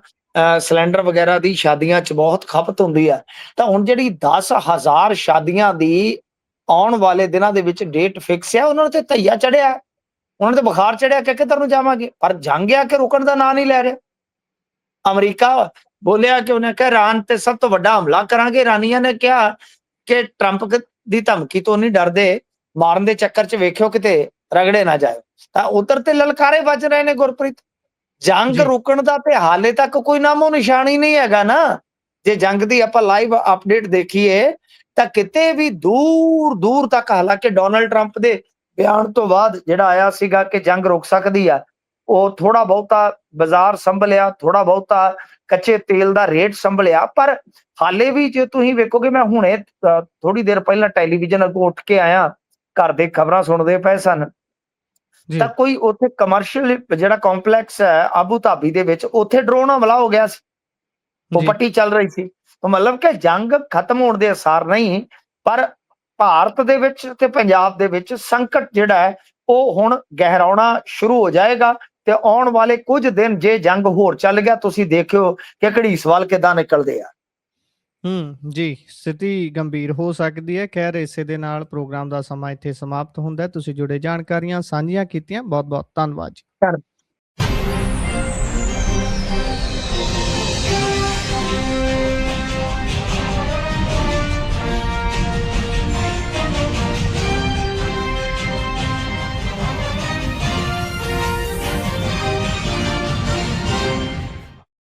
ਸਿਲੰਡਰ ਵਗੈਰਾ ਦੀ ਸ਼ਾਦੀਆਂ 'ਚ ਬਹੁਤ ਖਪਤ ਹੁੰਦੀ ਆ, ਤਾਂ ਹੁਣ ਜਿਹੜੀ 10,000 ਸ਼ਾਦੀਆਂ ਦੀ ਆਉਣ ਵਾਲੇ ਦਿਨਾਂ ਦੇ ਵਿੱਚ ਡੇਟ ਫਿਕਸ ਆ, ਉਹਨਾਂ ਨੂੰ ਤੇ ਧਈਆ ਚੜਿਆ, ਉਹਨਾਂ ਤੇ ਬੁਖਾਰ ਚੜਿਆ ਕਿ ਕਿੱਧਰ ਨੂੰ ਜਾਵਾਂਗੇ। ਪਰ ਜੰਗ ਆ ਕਿ ਰੁਕਣ ਦਾ ਨਾਂ ਨਹੀਂ ਲੈ ਰਿਹਾ। ਅਮਰੀਕਾ ਬੋਲਿਆ ਕਿ ਉਹਨੇ ਕਿਹਾ ਇਰਾਨ ਤੇ ਸਭ ਤੋਂ ਵੱਡਾ ਹਮਲਾ ਕਰਾਂਗੇ। ਇਰਾਨੀਆਂ ਨੇ ਕਿਹਾ ਕਿ ਟਰੰਪ ਦੀ ਧਮਕੀ ਤੋਂ ਨਹੀਂ ਡਰਦੇ, ਮਾਰਨ ਦੇ ਚੱਕਰ 'ਚ ਵੇਖਿਓ ਕਿਤੇ ਰਗੜੇ ਨਾ ਜਾਏ। ਤਾਂ ਉਧਰ ਤੇ ਲਲਕਾਰੇ ਵੱਜ ਰਹੇ ਨੇ ਗੁਰਪ੍ਰੀਤ। ਜੰਗ ਰੁਕਣ ਦਾ ਤੇ ਹਾਲੇ ਤੱਕ ਕੋਈ ਨਾਮੋ ਨਿਸ਼ਾਨ ਹੀ ਨਹੀਂ ਹੈਗਾ ਨਾ। ਜੇ ਜੰਗ ਦੀ ਆਪਾਂ ਲਾਈਵ ਅਪਡੇਟ ਦੇਖੀਏ ਤਾਂ ਕਿਤੇ ਵੀ ਦੂਰ ਦੂਰ ਤੱਕ, ਹਾਲਾਂਕਿ ਡੋਨਲਡ ਟਰੰਪ ਦੇ ਬਿਆਨ ਤੋਂ ਬਾਅਦ ਜਿਹੜਾ ਆਇਆ ਸੀਗਾ ਕਿ ਜੰਗ ਰੁਕ ਸਕਦੀ ਆ, ਉਹ ਥੋੜਾ ਬਹੁਤਾ ਬਾਜ਼ਾਰ ਸੰਭਲਿਆ, ਥੋੜਾ ਬਹੁਤਾ ਕੱਚੇ ਤੇਲ ਦਾ ਰੇਟ ਸੰਭਲਿਆ। ਪਰ ਹਾਲੇ ਵੀ ਜੇ ਤੁਸੀਂ ਵੇਖੋਗੇ, ਮੈਂ ਹੁਣੇ ਥੋੜੀ ਦੇਰ ਪਹਿਲਾਂ ਟੈਲੀਵਿਜ਼ਨ ਅੱਗੋਂ ਉੱਠ ਕੇ ਆਇਆ, ਘਰ ਦੇ ਖਬਰਾਂ ਸੁਣਦੇ ਪਏ ਸਨ, ਤਾਂ ਕੋਈ ਉੱਥੇ ਕਮਰਸ਼ੀਅਲ ਜਿਹੜਾ ਕੰਪਲੈਕਸ ਹੈ ਆਬੂ ਧਾਬੀ ਦੇ ਵਿੱਚ, ਉੱਥੇ ਡਰੋਨ ਹਮਲਾ ਹੋ ਗਿਆ ਸੀ। ਉਹ ਪੱਟੀ ਚੱਲ ਰਹੀ ਸੀ। ਮਤਲਬ ਕਿ ਜੰਗ ਖਤਮ ਹੋਣ ਦੇ ਅਸਾਰ ਨਹੀਂ, ਪਰ ਭਾਰਤ ਦੇ ਵਿੱਚ ਤੇ ਪੰਜਾਬ ਦੇ ਵਿੱਚ ਸੰਕਟ ਜਿਹੜਾ ਹੈ ਉਹ ਹੁਣ ਗਹਿਰਾਉਣਾ ਸ਼ੁਰੂ ਹੋ ਜਾਏਗਾ। ਤੇ ਆਉਣ ਵਾਲੇ ਕੁਝ ਦਿਨ ਜੇ ਜੰਗ ਹੋਰ ਚੱਲ ਗਿਆ, ਤੁਸੀਂ ਦੇਖਿਓ ਕਿ ਘੜੀਸ ਵੱਲ ਕਿੱਦਾਂ ਨਿਕਲਦੇ ਆ। ਜੀ ਸਥਿਤੀ ਗੰਭੀਰ ਹੋ ਸਕਦੀ ਹੈ। ਖੈਰ, ਇਸੇ ਦੇ ਨਾਲ ਪ੍ਰੋਗਰਾਮ ਦਾ ਸਮਾਂ ਇੱਥੇ ਸਮਾਪਤ ਹੁੰਦਾ ਹੈ। ਤੁਸੀਂ ਜੁੜੇ ਜਾਣਕਾਰੀਆਂ ਸਾਂਝੀਆਂ ਕੀਤੀਆਂ, ਬਹੁਤ ਬਹੁਤ ਧੰਨਵਾਦ ਜੀ।